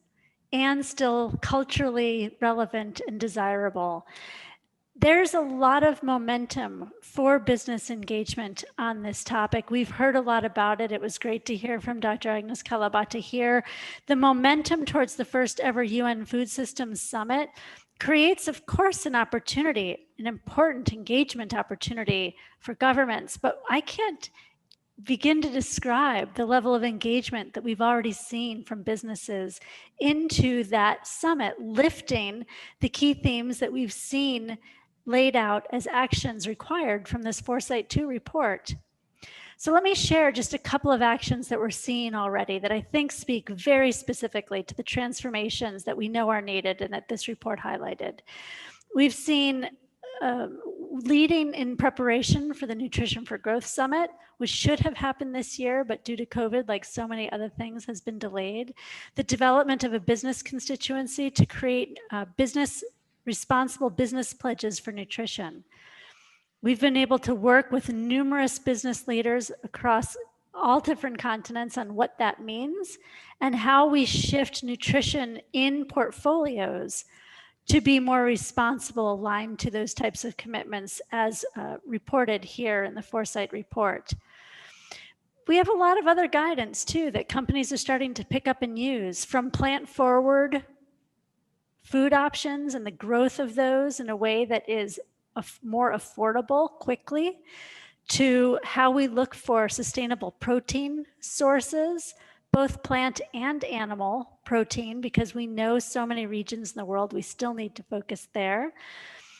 and still culturally relevant and desirable. There's a lot of momentum for business engagement on this topic. We've heard a lot about it. It was great to hear from Dr. Agnes Calibata here. The momentum towards the first ever UN Food Systems Summit creates, of course, an opportunity, an important engagement opportunity for governments, but I can't begin to describe the level of engagement that we've already seen from businesses into that summit, lifting the key themes that we've seen laid out as actions required from this Foresight 2 report. So let me share just a couple of actions that we're seeing already that I think speak very specifically to the transformations that we know are needed and that this report highlighted. We've seen leading in preparation for the Nutrition for Growth Summit, which should have happened this year, but due to COVID, like so many other things, has been delayed. The development of a business constituency to create responsible business pledges for nutrition. We've been able to work with numerous business leaders across all different continents on what that means and how we shift nutrition in portfolios to be more responsible, aligned to those types of commitments as reported here in the Foresight report. We have a lot of other guidance too that companies are starting to pick up and use, from plant-forward food options and the growth of those in a way that is more affordable quickly, to how we look for sustainable protein sources, both plant and animal protein, because we know so many regions in the world, we still need to focus there.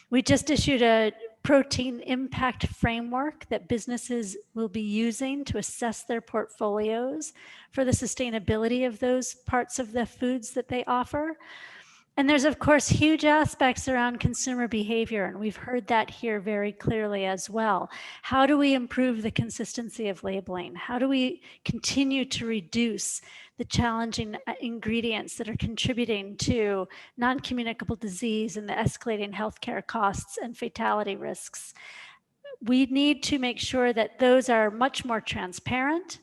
We just issued a protein impact framework that businesses will be using to assess their portfolios for the sustainability of those parts of the foods that they offer. And there's, of course, huge aspects around consumer behavior, and we've heard that here very clearly as well. How do we improve the consistency of labeling? How do we continue to reduce the challenging ingredients that are contributing to non-communicable disease and the escalating healthcare costs and fatality risks? We need to make sure that those are much more transparent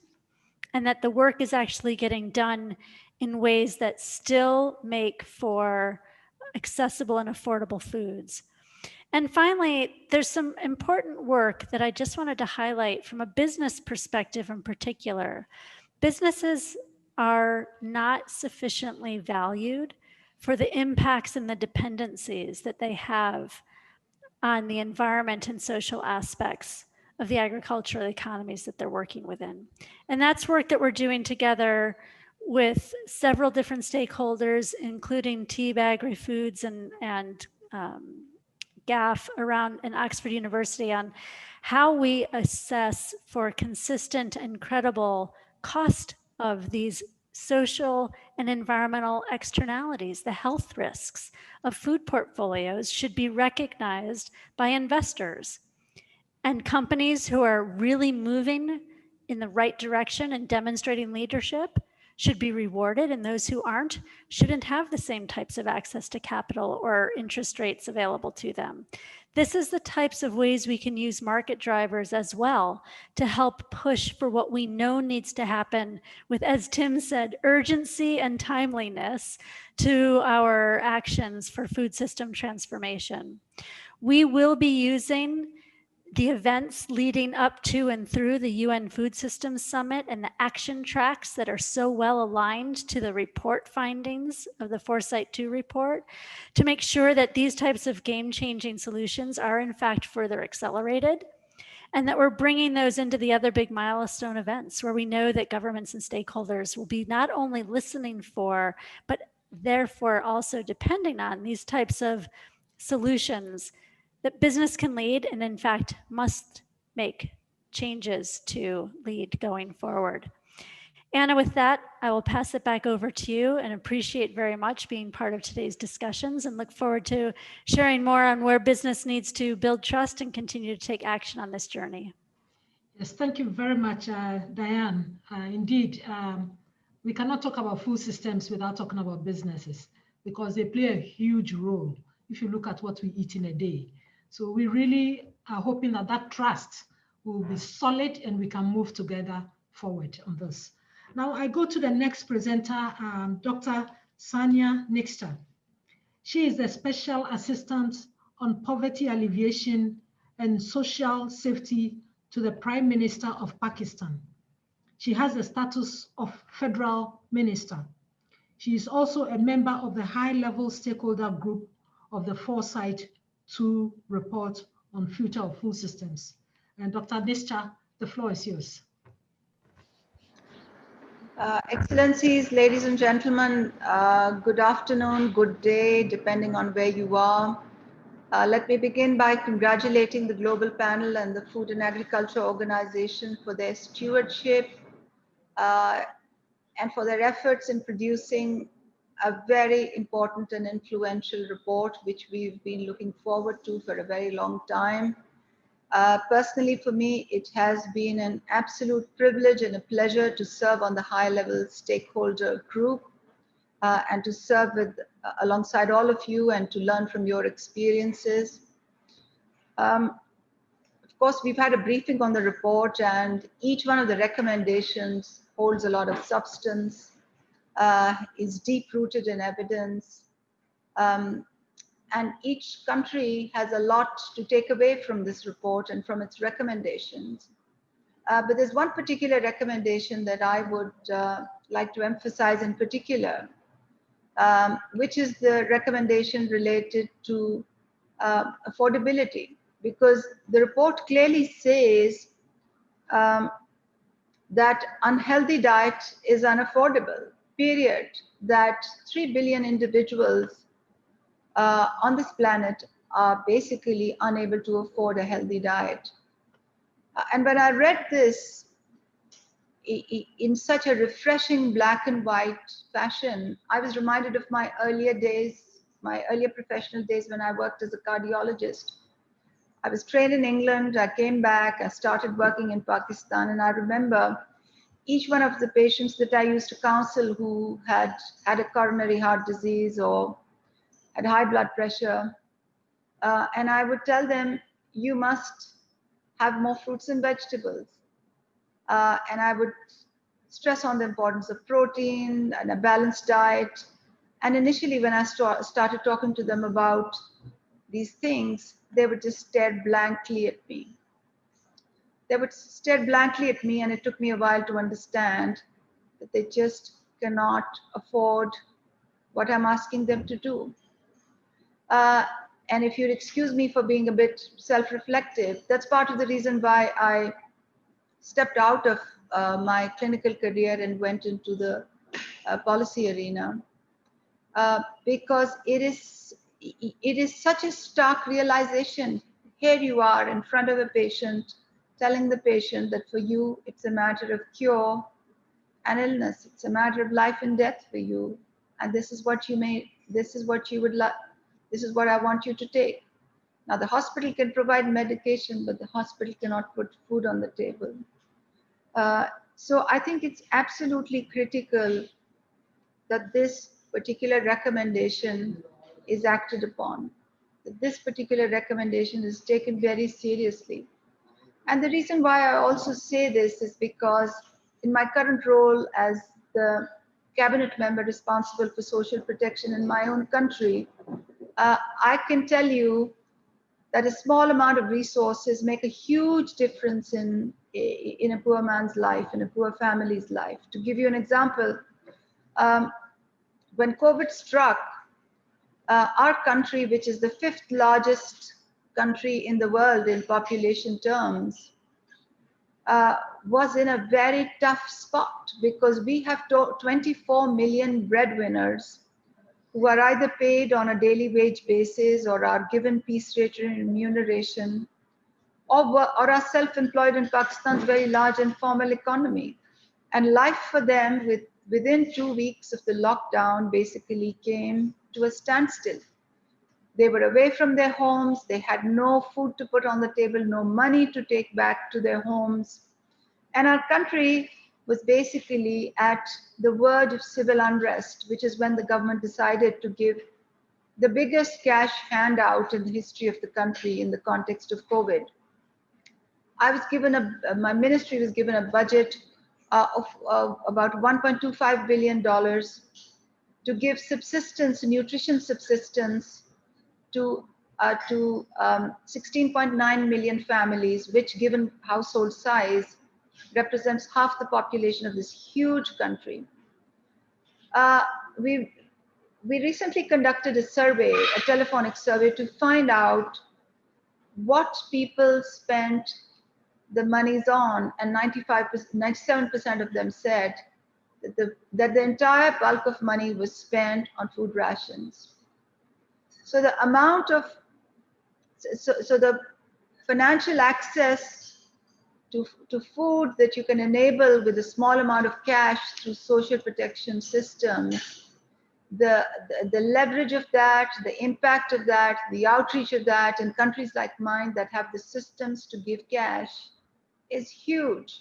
and that the work is actually getting done in ways that still make for accessible and affordable foods. And finally, there's some important work that I just wanted to highlight from a business perspective in particular. Businesses are not sufficiently valued for the impacts and the dependencies that they have on the environment and social aspects of the agricultural economies that they're working within. And that's work that we're doing together with several different stakeholders, including Teeb Agri-Foods and GAF around in Oxford University, on how we assess for consistent and credible cost of these social and environmental externalities. The health risks of food portfolios should be recognized by investors, and companies who are really moving in the right direction and demonstrating leadership should be rewarded, and those who aren't shouldn't have the same types of access to capital or interest rates available to them. This is the types of ways we can use market drivers as well to help push for what we know needs to happen with, as Tim said, urgency and timeliness to our actions for food system transformation. We will be using the events leading up to and through the UN Food Systems Summit and the action tracks that are so well aligned to the report findings of the Foresight 2 report to make sure that these types of game-changing solutions are in fact further accelerated, and that we're bringing those into the other big milestone events where we know that governments and stakeholders will be not only listening for, but therefore also depending on these types of solutions that business can lead and in fact must make changes to lead going forward. Anna, with that, I will pass it back over to you and appreciate very much being part of today's discussions and look forward to sharing more on where business needs to build trust and continue to take action on this journey. Yes, thank you very much, Diane. Indeed, we cannot talk about food systems without talking about businesses because they play a huge role if you look at what we eat in a day. So we really are hoping that that trust will be solid and we can move together forward on this. Now I go to the next presenter, Dr. Sanya Nixter. She is the Special Assistant on Poverty Alleviation and Social Safety to the Prime Minister of Pakistan. She has the status of Federal Minister. She is also a member of the high-level stakeholder group of the Foresight 2 report on future of food systems. And Dr. Nixter, the floor is yours. Excellencies, ladies and gentlemen, good afternoon, good day, depending on where you are. Let me begin by congratulating the Global Panel and the Food and Agriculture Organization for their stewardship and for their efforts in producing a very important and influential report, which we've been looking forward to for a very long time. Personally, for me, it has been an absolute privilege and a pleasure to serve on the high-level stakeholder group and to serve alongside all of you and to learn from your experiences. Of course, we've had a briefing on the report, and each one of the recommendations holds a lot of substance, is deep-rooted in evidence, and each country has a lot to take away from this report and from its recommendations. But there's one particular recommendation that I would like to emphasize in particular, which is the recommendation related to affordability, because the report clearly says that unhealthy diet is unaffordable, period, that 3 billion individuals on this planet are basically unable to afford a healthy diet. And when I read this in such a refreshing black and white fashion, I was reminded of my earlier days, my earlier professional days when I worked as a cardiologist. I was trained in England, I came back, I started working in Pakistan, and I remember each one of the patients that I used to counsel who had a coronary heart disease or had high blood pressure, and I would tell them, you must have more fruits and vegetables. And I would stress on the importance of protein and a balanced diet. And initially, when I started talking to them about these things, they would just stare blankly at me. They would stare blankly at me, and it took me a while to understand that they just cannot afford what I'm asking them to do. And if you'd excuse me for being a bit self-reflective, that's part of the reason why I stepped out of my clinical career and went into the policy arena, because it is such a stark realization. Here you are in front of a patient, telling the patient that for you, it's a matter of cure and illness. It's a matter of life and death for you. And this is what you may, this is what you would like. This is what I want you to take. Now, the hospital can provide medication, but the hospital cannot put food on the table. So I think it's absolutely critical that this particular recommendation is acted upon, that this particular recommendation is taken very seriously. And the reason why I also say this is because in my current role as the cabinet member responsible for social protection in my own country, I can tell you that a small amount of resources make a huge difference in a poor man's life, in a poor family's life. To give you an example, when COVID struck, our country, which is the 5th largest country in the world in population terms, was in a very tough spot because we have 24 million breadwinners who are either paid on a daily wage basis or are given piece rate remuneration or are self-employed in Pakistan's very large informal economy. And life for them within 2 weeks of the lockdown basically came to a standstill. They were away from their homes, they had no food to put on the table, no money to take back to their homes. And our country was basically at the verge of civil unrest, which is when the government decided to give the biggest cash handout in the history of the country in the context of COVID. I was given my ministry was given a budget of about $1.25 billion to give subsistence, nutrition subsistence to 16.9 million families, which given household size represents half the population of this huge country. We recently conducted a survey, a telephonic survey, to find out what people spent the monies on, and 97% of them said that the entire bulk of money was spent on food rations. So the amount of so the financial access to food that you can enable with a small amount of cash through social protection systems, the leverage of that, the impact of that, the outreach of that in countries like mine that have the systems to give cash is huge.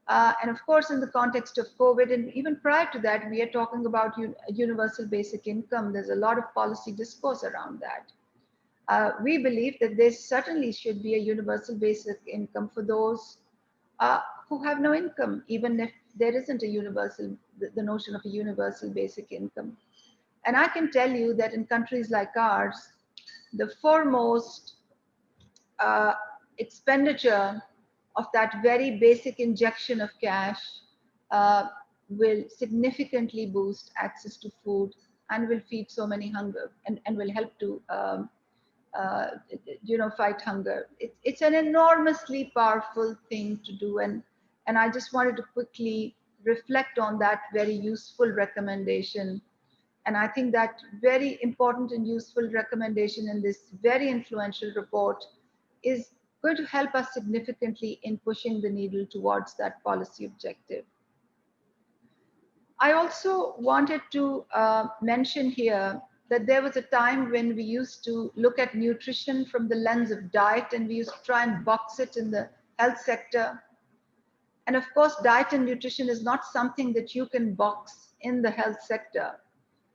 And of course, in the context of COVID, and even prior to that, we are talking about universal basic income. There's a lot of policy discourse around that. We believe that there certainly should be a universal basic income for those who have no income, even if there isn't a universal, the notion of a universal basic income. And I can tell you that in countries like ours, the foremost expenditure of that very basic injection of cash will significantly boost access to food and will feed so many hunger and will help to fight hunger. It's an enormously powerful thing to do, and I just wanted to quickly reflect on that very useful recommendation. And I think that very important and useful recommendation in this very influential report is going to help us significantly in pushing the needle towards that policy objective. I also wanted to mention here that there was a time when we used to look at nutrition from the lens of diet, and we used to try and box it in the health sector. And of course, diet and nutrition is not something that you can box in the health sector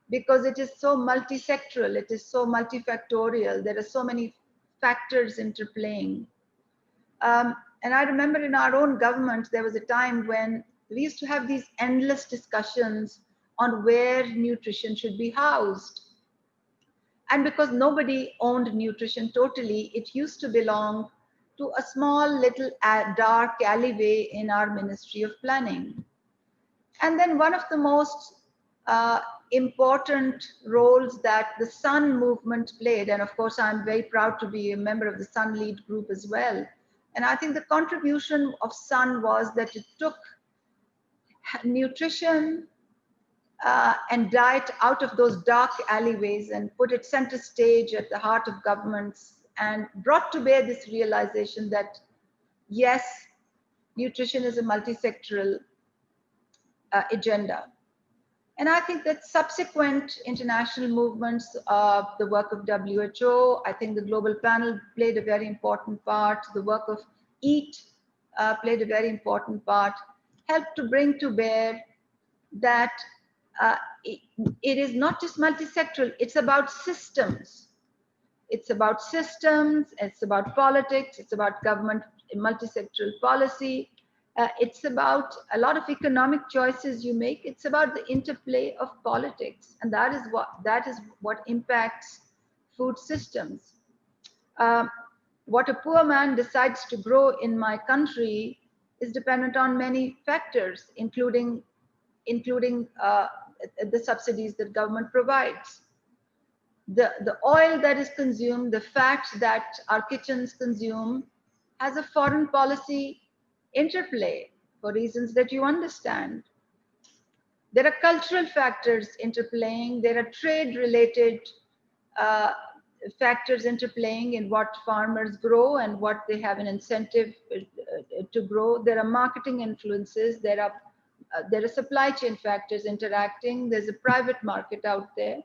because it is so multi-sectoral, it is so multifactorial, there are so many factors interplaying. And I remember in our own government, there was a time when we used to have these endless discussions on where nutrition should be housed. And because nobody owned nutrition totally, it used to belong to a small little dark alleyway in our Ministry of Planning. And then one of the most important roles that the Sun movement played, and of course I'm very proud to be a member of the Sun Lead group as well. And I think the contribution of Sun was that it took nutrition and diet out of those dark alleyways and put it center stage at the heart of governments and brought to bear this realization that, yes, nutrition is a multi-sectoral agenda. And I think that subsequent international movements, the work of WHO, I think the Global Panel played a very important part, the work of EAT played a very important part, helped to bring to bear that it is not just multi-sectoral, it's about systems. It's about systems, it's about politics, it's about government multi-sectoral policy. It's about a lot of economic choices you make. It's about the interplay of politics, and that is what impacts food systems. What a poor man decides to grow in my country is dependent on many factors, including the subsidies that government provides. The oil that is consumed, the fat that our kitchens consume, has a foreign policy interplay for reasons that you understand. There are cultural factors interplaying, there are trade-related factors interplaying in what farmers grow and what they have an incentive to grow. There are marketing influences, there are supply chain factors interacting, there's a private market out there.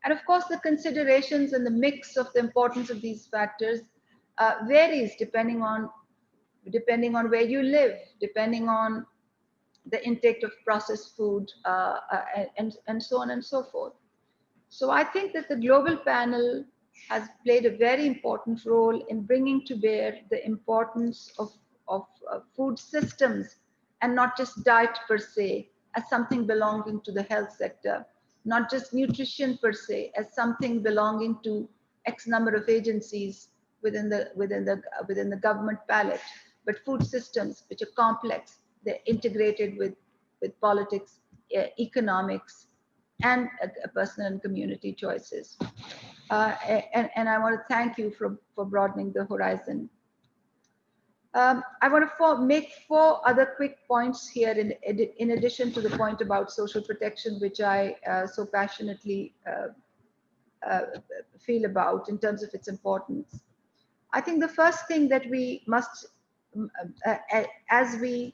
And of course, the considerations and the mix of the importance of these factors varies depending on where you live, depending on the intake of processed food, and so on and so forth. So I think that the global panel has played a very important role in bringing to bear the importance of food systems and not just diet per se as something belonging to the health sector, not just nutrition per se as something belonging to X number of agencies within the government palette, but food systems which are complex, they're integrated with politics, economics, and personal and community choices. And I want to thank you for broadening the horizon. I want to make 4 other quick points here in addition to the point about social protection, which I so passionately feel about in terms of its importance. I think the first thing that we must, as we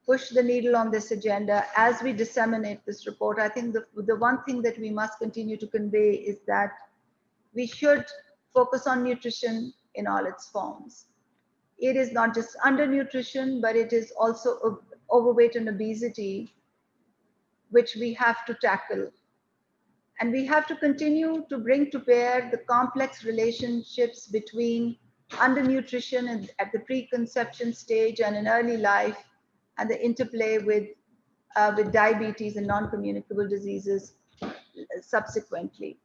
push the needle on this agenda, as we disseminate this report, I think the one thing that we must continue to convey is that we should focus on nutrition in all its forms. It is not just undernutrition, but it is also overweight and obesity, which we have to tackle. And we have to continue to bring to bear the complex relationships between undernutrition at the preconception stage and in early life, and the interplay with diabetes and non-communicable diseases subsequently.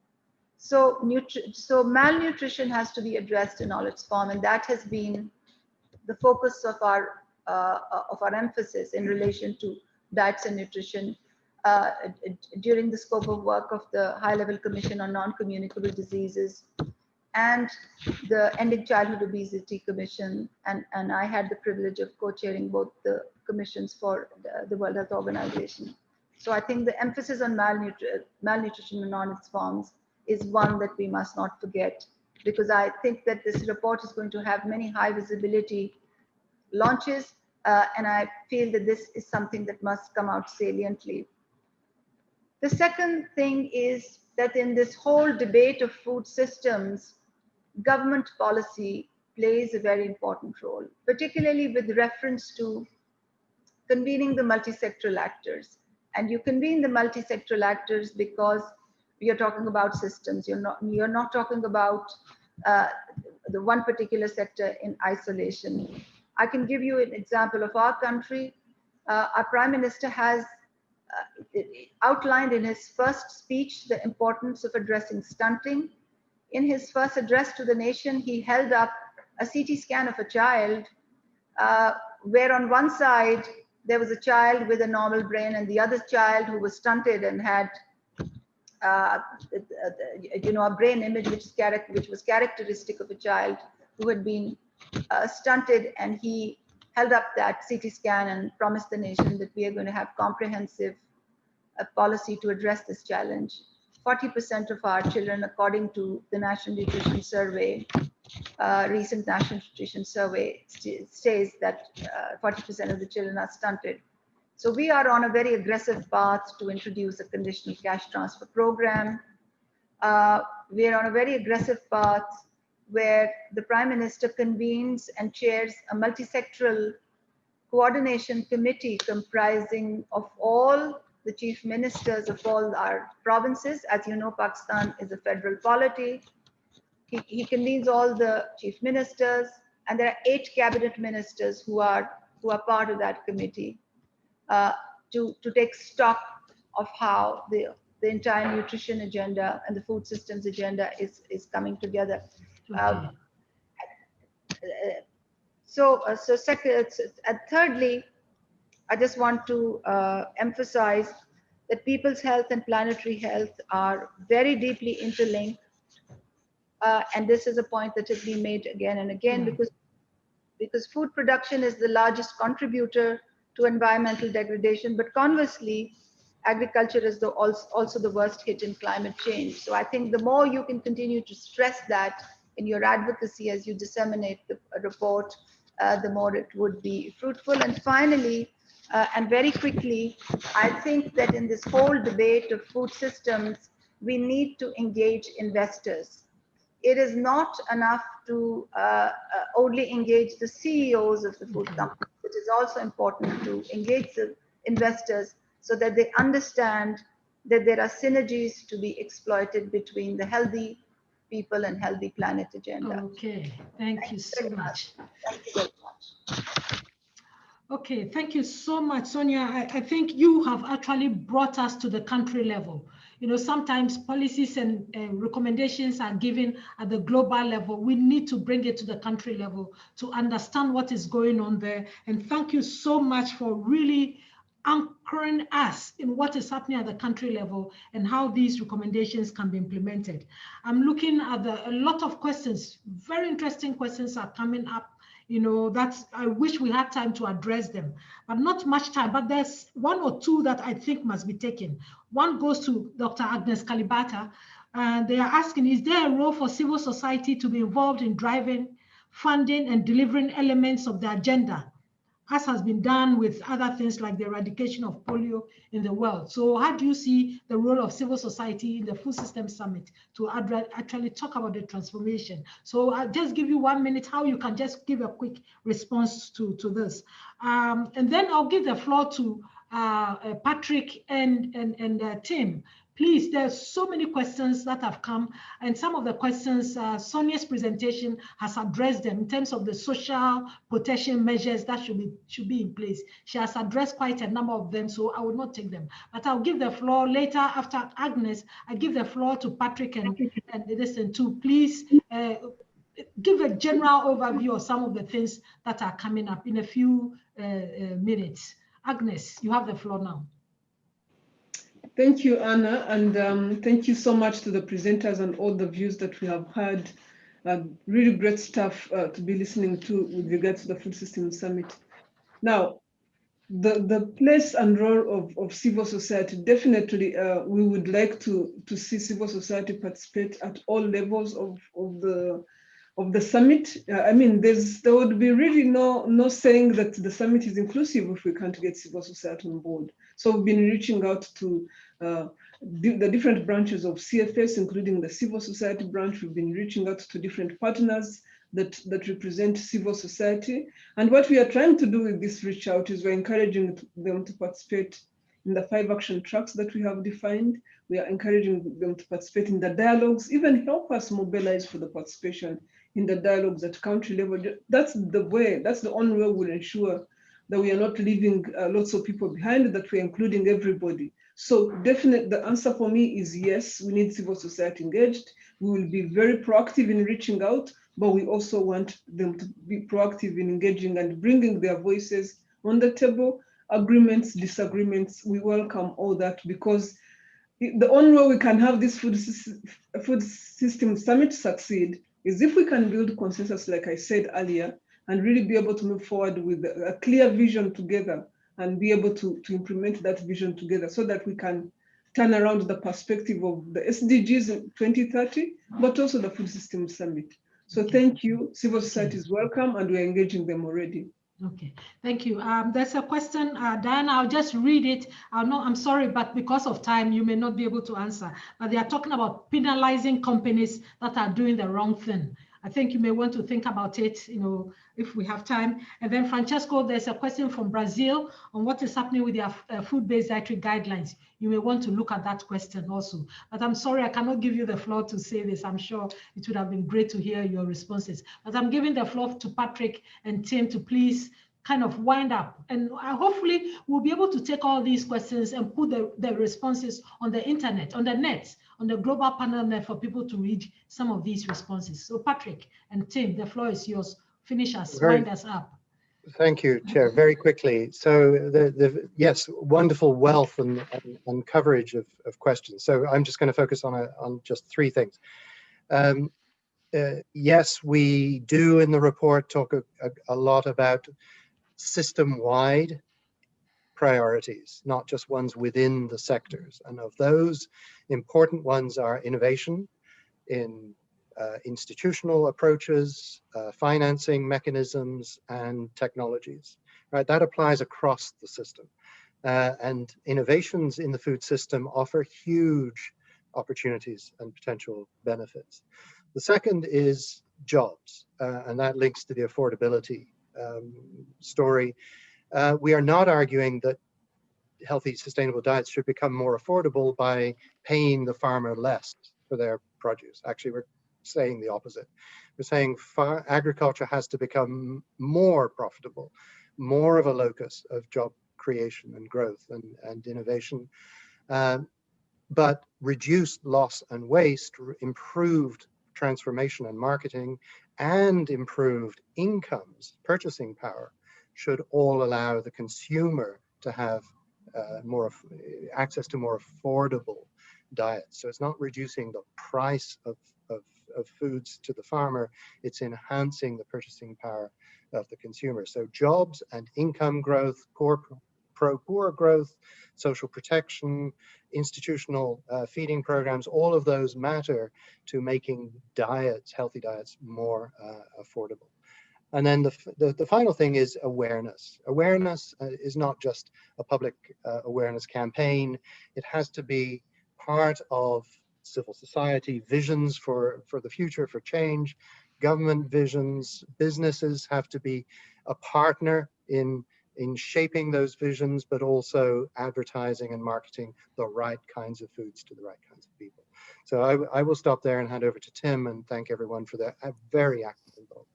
So malnutrition has to be addressed in all its form, and that has been the focus of our emphasis in relation to diets and nutrition during the scope of work of the High-Level Commission on Non-Communicable Diseases and the Ending Childhood Obesity Commission, and I had the privilege of co-chairing both the commissions for the World Health Organization. So I think the emphasis on malnutrition in all its forms is one that we must not forget, because I think that this report is going to have many high visibility launches, and I feel that this is something that must come out saliently. The second thing is that in this whole debate of food systems, government policy plays a very important role, particularly with reference to convening the multi-sectoral actors. And you convene the multi-sectoral actors because we are talking about systems. You're not talking about the one particular sector in isolation. I can give you an example of our country. Our Prime Minister has outlined in his first speech the importance of addressing stunting. In his first address to the nation, he held up a CT scan of a child where on one side there was a child with a normal brain and the other child who was stunted and had a brain image which was characteristic of a child who had been stunted, and he held up that CT scan and promised the nation that we are going to have comprehensive policy to address this challenge. 40% of our children, according to the National Nutrition Survey, recent National Nutrition Survey says that 40% of the children are stunted. So we are on a very aggressive path to introduce a conditional cash transfer program. We are on a very aggressive path where the Prime Minister convenes and chairs a multi-sectoral coordination committee comprising of all the chief ministers of all our provinces. As you know, Pakistan is a federal polity. He convenes all the chief ministers, and there are 8 cabinet ministers who are part of that committee to take stock of how the entire nutrition agenda and the food systems agenda is coming together. Okay. Thirdly, I just want to emphasize that people's health and planetary health are very deeply interlinked. And this is a point that has been made again and again, because food production is the largest contributor to environmental degradation, but conversely, agriculture is also the worst hit in climate change. So I think the more you can continue to stress that in your advocacy as you disseminate the report, the more it would be fruitful. And finally, and very quickly, I think that in this whole debate of food systems, we need to engage investors. It is not enough to only engage the CEOs of the food companies. It is also important to engage the investors so that they understand that there are synergies to be exploited between the healthy people and healthy planet agenda. Okay, thank you so much. Thank you very much. Okay, thank you so much, Sonia. I think you have actually brought us to the country level. You know, sometimes policies and recommendations are given at the global level. We need to bring it to the country level to understand what is going on there. And thank you so much for really anchoring us in what is happening at the country level and how these recommendations can be implemented. I'm looking at a lot of questions, very interesting questions are coming up. You know, I wish we had time to address them, but not much time. But there's one or two that I think must be taken. One goes to Dr. Agnes Calibata. And they are asking, is there a role for civil society to be involved in driving, funding, and delivering elements of the agenda, as has been done with other things like the eradication of polio in the world? So how do you see the role of civil society in the Food Systems Summit to actually talk about the transformation? So I'll just give you 1 minute, how you can just give a quick response to this. And then I'll give the floor to Patrick and Tim. Please, there's so many questions that have come, and some of the questions, Sonia's presentation has addressed them in terms of the social protection measures that should be in place. She has addressed quite a number of them, so I will not take them. But I'll give the floor later after Agnes. I give the floor to Patrick and listen to, please give a general overview of some of the things that are coming up in a few minutes. Agnes, you have the floor now. Thank you, Anna, and thank you so much to the presenters and all the views that we have heard. Really great stuff to be listening to with regard to the Food Systems Summit. Now, the place and role of civil society, definitely we would like to see civil society participate at all levels of the summit. I mean, there would be really no saying that the summit is inclusive if we can't get civil society on board. So we've been reaching out to the different branches of CFS, including the civil society branch. We've been reaching out to different partners that represent civil society. And what we are trying to do with this reach out is we're encouraging them to participate in the 5 action tracks that we have defined. We are encouraging them to participate in the dialogues, even help us mobilize for the participation in the dialogues at country level. That's the only way we'll ensure that we are not leaving lots of people behind, that we're including everybody. So definitely the answer for me is yes, we need civil society engaged. We will be very proactive in reaching out, but we also want them to be proactive in engaging and bringing their voices on the table. Agreements, disagreements, we welcome all that, because the only way we can have this food system summit succeed is if we can build consensus, like I said earlier, and really be able to move forward with a clear vision together and be able to implement that vision together, so that we can turn around the perspective of the SDGs in 2030, but also the Food Systems Summit. So thank you. Civil society is welcome, and we're engaging them already. Okay, thank you. There's a question, Diana, I'll just read it. I'm sorry, but because of time, you may not be able to answer. But they are talking about penalizing companies that are doing the wrong thing. I think you may want to think about it, if we have time. And then Francesco, there's a question from Brazil on what is happening with their food-based dietary guidelines. You may want to look at that question also. But I'm sorry, I cannot give you the floor to say this. I'm sure it would have been great to hear your responses. But I'm giving the floor to Patrick and Tim to please kind of wind up. And hopefully we'll be able to take all these questions and put the responses on the internet, on the net, on the global panel net for people to read some of these responses. So Patrick and Tim, the floor is yours. Finish us, wind us up. Thank you, Chair. Very quickly. So yes, wonderful wealth and coverage of questions. So I'm just going to focus on just 3 things. Yes, we do in the report talk a lot about system-wide priorities, not just ones within the sectors. And of those, important ones are innovation in institutional approaches, financing mechanisms, and technologies. Right, that applies across the system. And innovations in the food system offer huge opportunities and potential benefits. The second is jobs, and that links to the affordability story. We are not arguing that healthy, sustainable diets should become more affordable by paying the farmer less for their produce. Actually, we're saying the opposite. We're saying agriculture has to become more profitable, more of a locus of job creation and growth and innovation, but reduced loss and waste, improved transformation and marketing, and improved incomes, purchasing power, should all allow the consumer to have more access to more affordable diets. So it's not reducing the price of foods to the farmer, it's enhancing the purchasing power of the consumer. So jobs and income growth, core pro-poor growth, social protection, institutional feeding programs, all of those matter to making diets, healthy diets, more affordable. And then the final thing is awareness. Awareness is not just a public awareness campaign. It has to be part of civil society visions for the future, for change, government visions. Businesses have to be a partner in shaping those visions, but also advertising and marketing the right kinds of foods to the right kinds of people. So I will stop there and hand over to Tim and thank everyone for their very active involvement.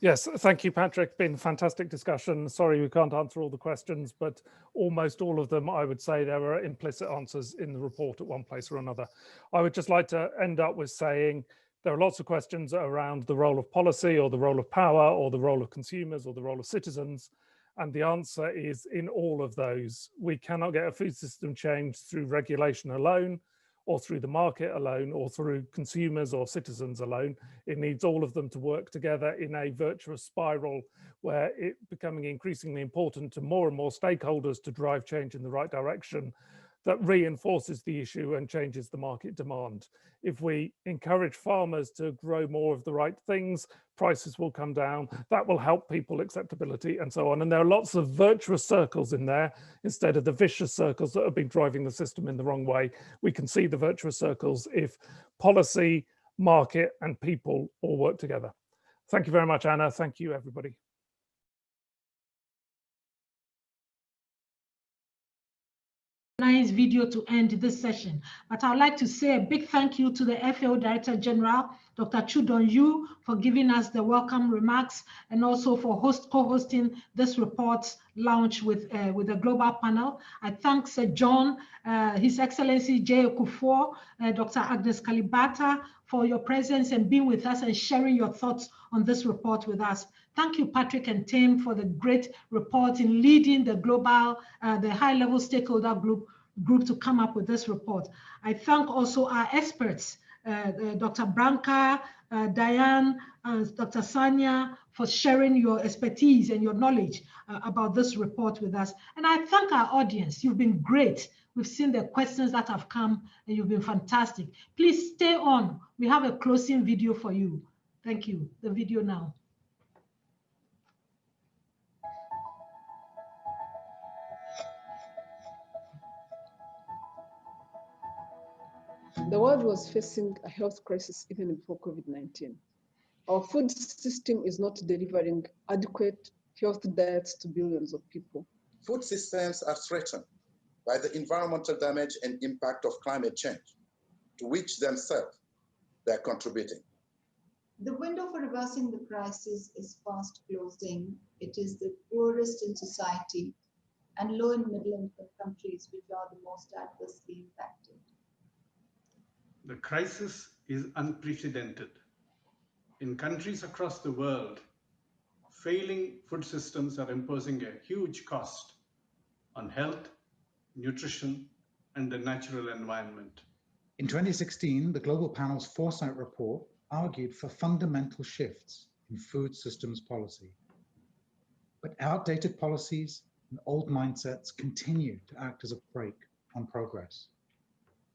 Yes, thank you, Patrick. Been a fantastic discussion. Sorry we can't answer all the questions, but almost all of them, I would say there were implicit answers in the report at one place or another. I would just like to end up with saying there are lots of questions around the role of policy or the role of power or the role of consumers or the role of citizens. And the answer is in all of those. We cannot get a food system changed through regulation alone, or through the market alone, or through consumers or citizens alone. It needs all of them to work together in a virtuous spiral where it's becoming increasingly important to more and more stakeholders to drive change in the right direction that reinforces the issue and changes the market demand. If we encourage farmers to grow more of the right things, prices will come down. That will help people, acceptability and so on. And there are lots of virtuous circles in there instead of the vicious circles that have been driving the system in the wrong way. We can see the virtuous circles if policy, market and people all work together. Thank you very much, Anna. Thank you, everybody. Nice video to end this session, but I'd like to say a big thank you to the FAO Director General, Dr. Chu Dong-yu, for giving us the welcome remarks and also for co-hosting this report's launch with the global panel. I thank Sir John, His Excellency J. Okufor, Dr. Agnes Calibata for your presence and being with us and sharing your thoughts on this report with us. Thank you, Patrick and Tim, for the great report in leading the global, the high-level stakeholder group to come up with this report. I thank also our experts, Dr. Branca, Diane, Dr. Sanya, for sharing your expertise and your knowledge about this report with us. And I thank our audience. You've been great. We've seen the questions that have come and you've been fantastic. Please stay on. We have a closing video for you. Thank you. The video now. The world was facing a health crisis even before COVID-19. Our food system is not delivering adequate healthy diets to billions of people. Food systems are threatened by the environmental damage and impact of climate change, to which themselves they are contributing. The window for reversing the crisis is fast closing. It is the poorest in society and low and middle income countries which are the most adversely impacted. The crisis is unprecedented. In countries across the world, failing food systems are imposing a huge cost on health, nutrition, and the natural environment. In 2016, the Global Panel's Foresight report argued for fundamental shifts in food systems policy. But outdated policies and old mindsets continue to act as a brake on progress.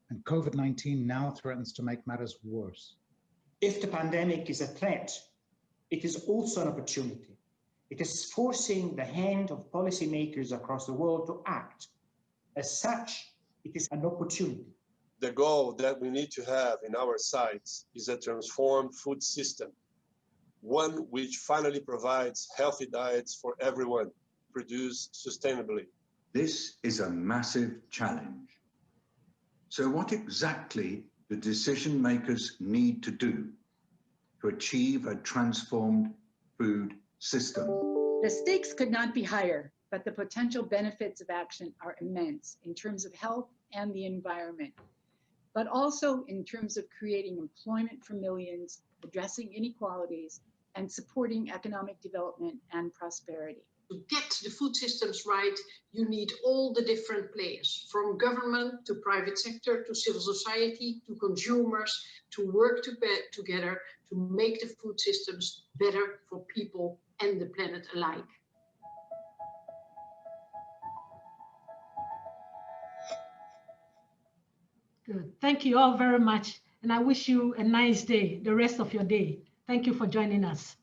And COVID-19 now threatens to make matters worse. If the pandemic is a threat, it is also an opportunity. It is forcing the hand of policymakers across the world to act. As such, it is an opportunity. The goal that we need to have in our sights is a transformed food system, one which finally provides healthy diets for everyone, produced sustainably. This is a massive challenge. So what exactly do decision makers need to do to achieve a transformed food system? The stakes could not be higher, but the potential benefits of action are immense in terms of health and the environment, but also in terms of creating employment for millions, addressing inequalities, and supporting economic development and prosperity. To get the food systems right, you need all the different players, from government to private sector, to civil society, to consumers, to work together to make the food systems better for people and the planet alike. Good. Thank you all very much. And I wish you a nice day, the rest of your day. Thank you for joining us.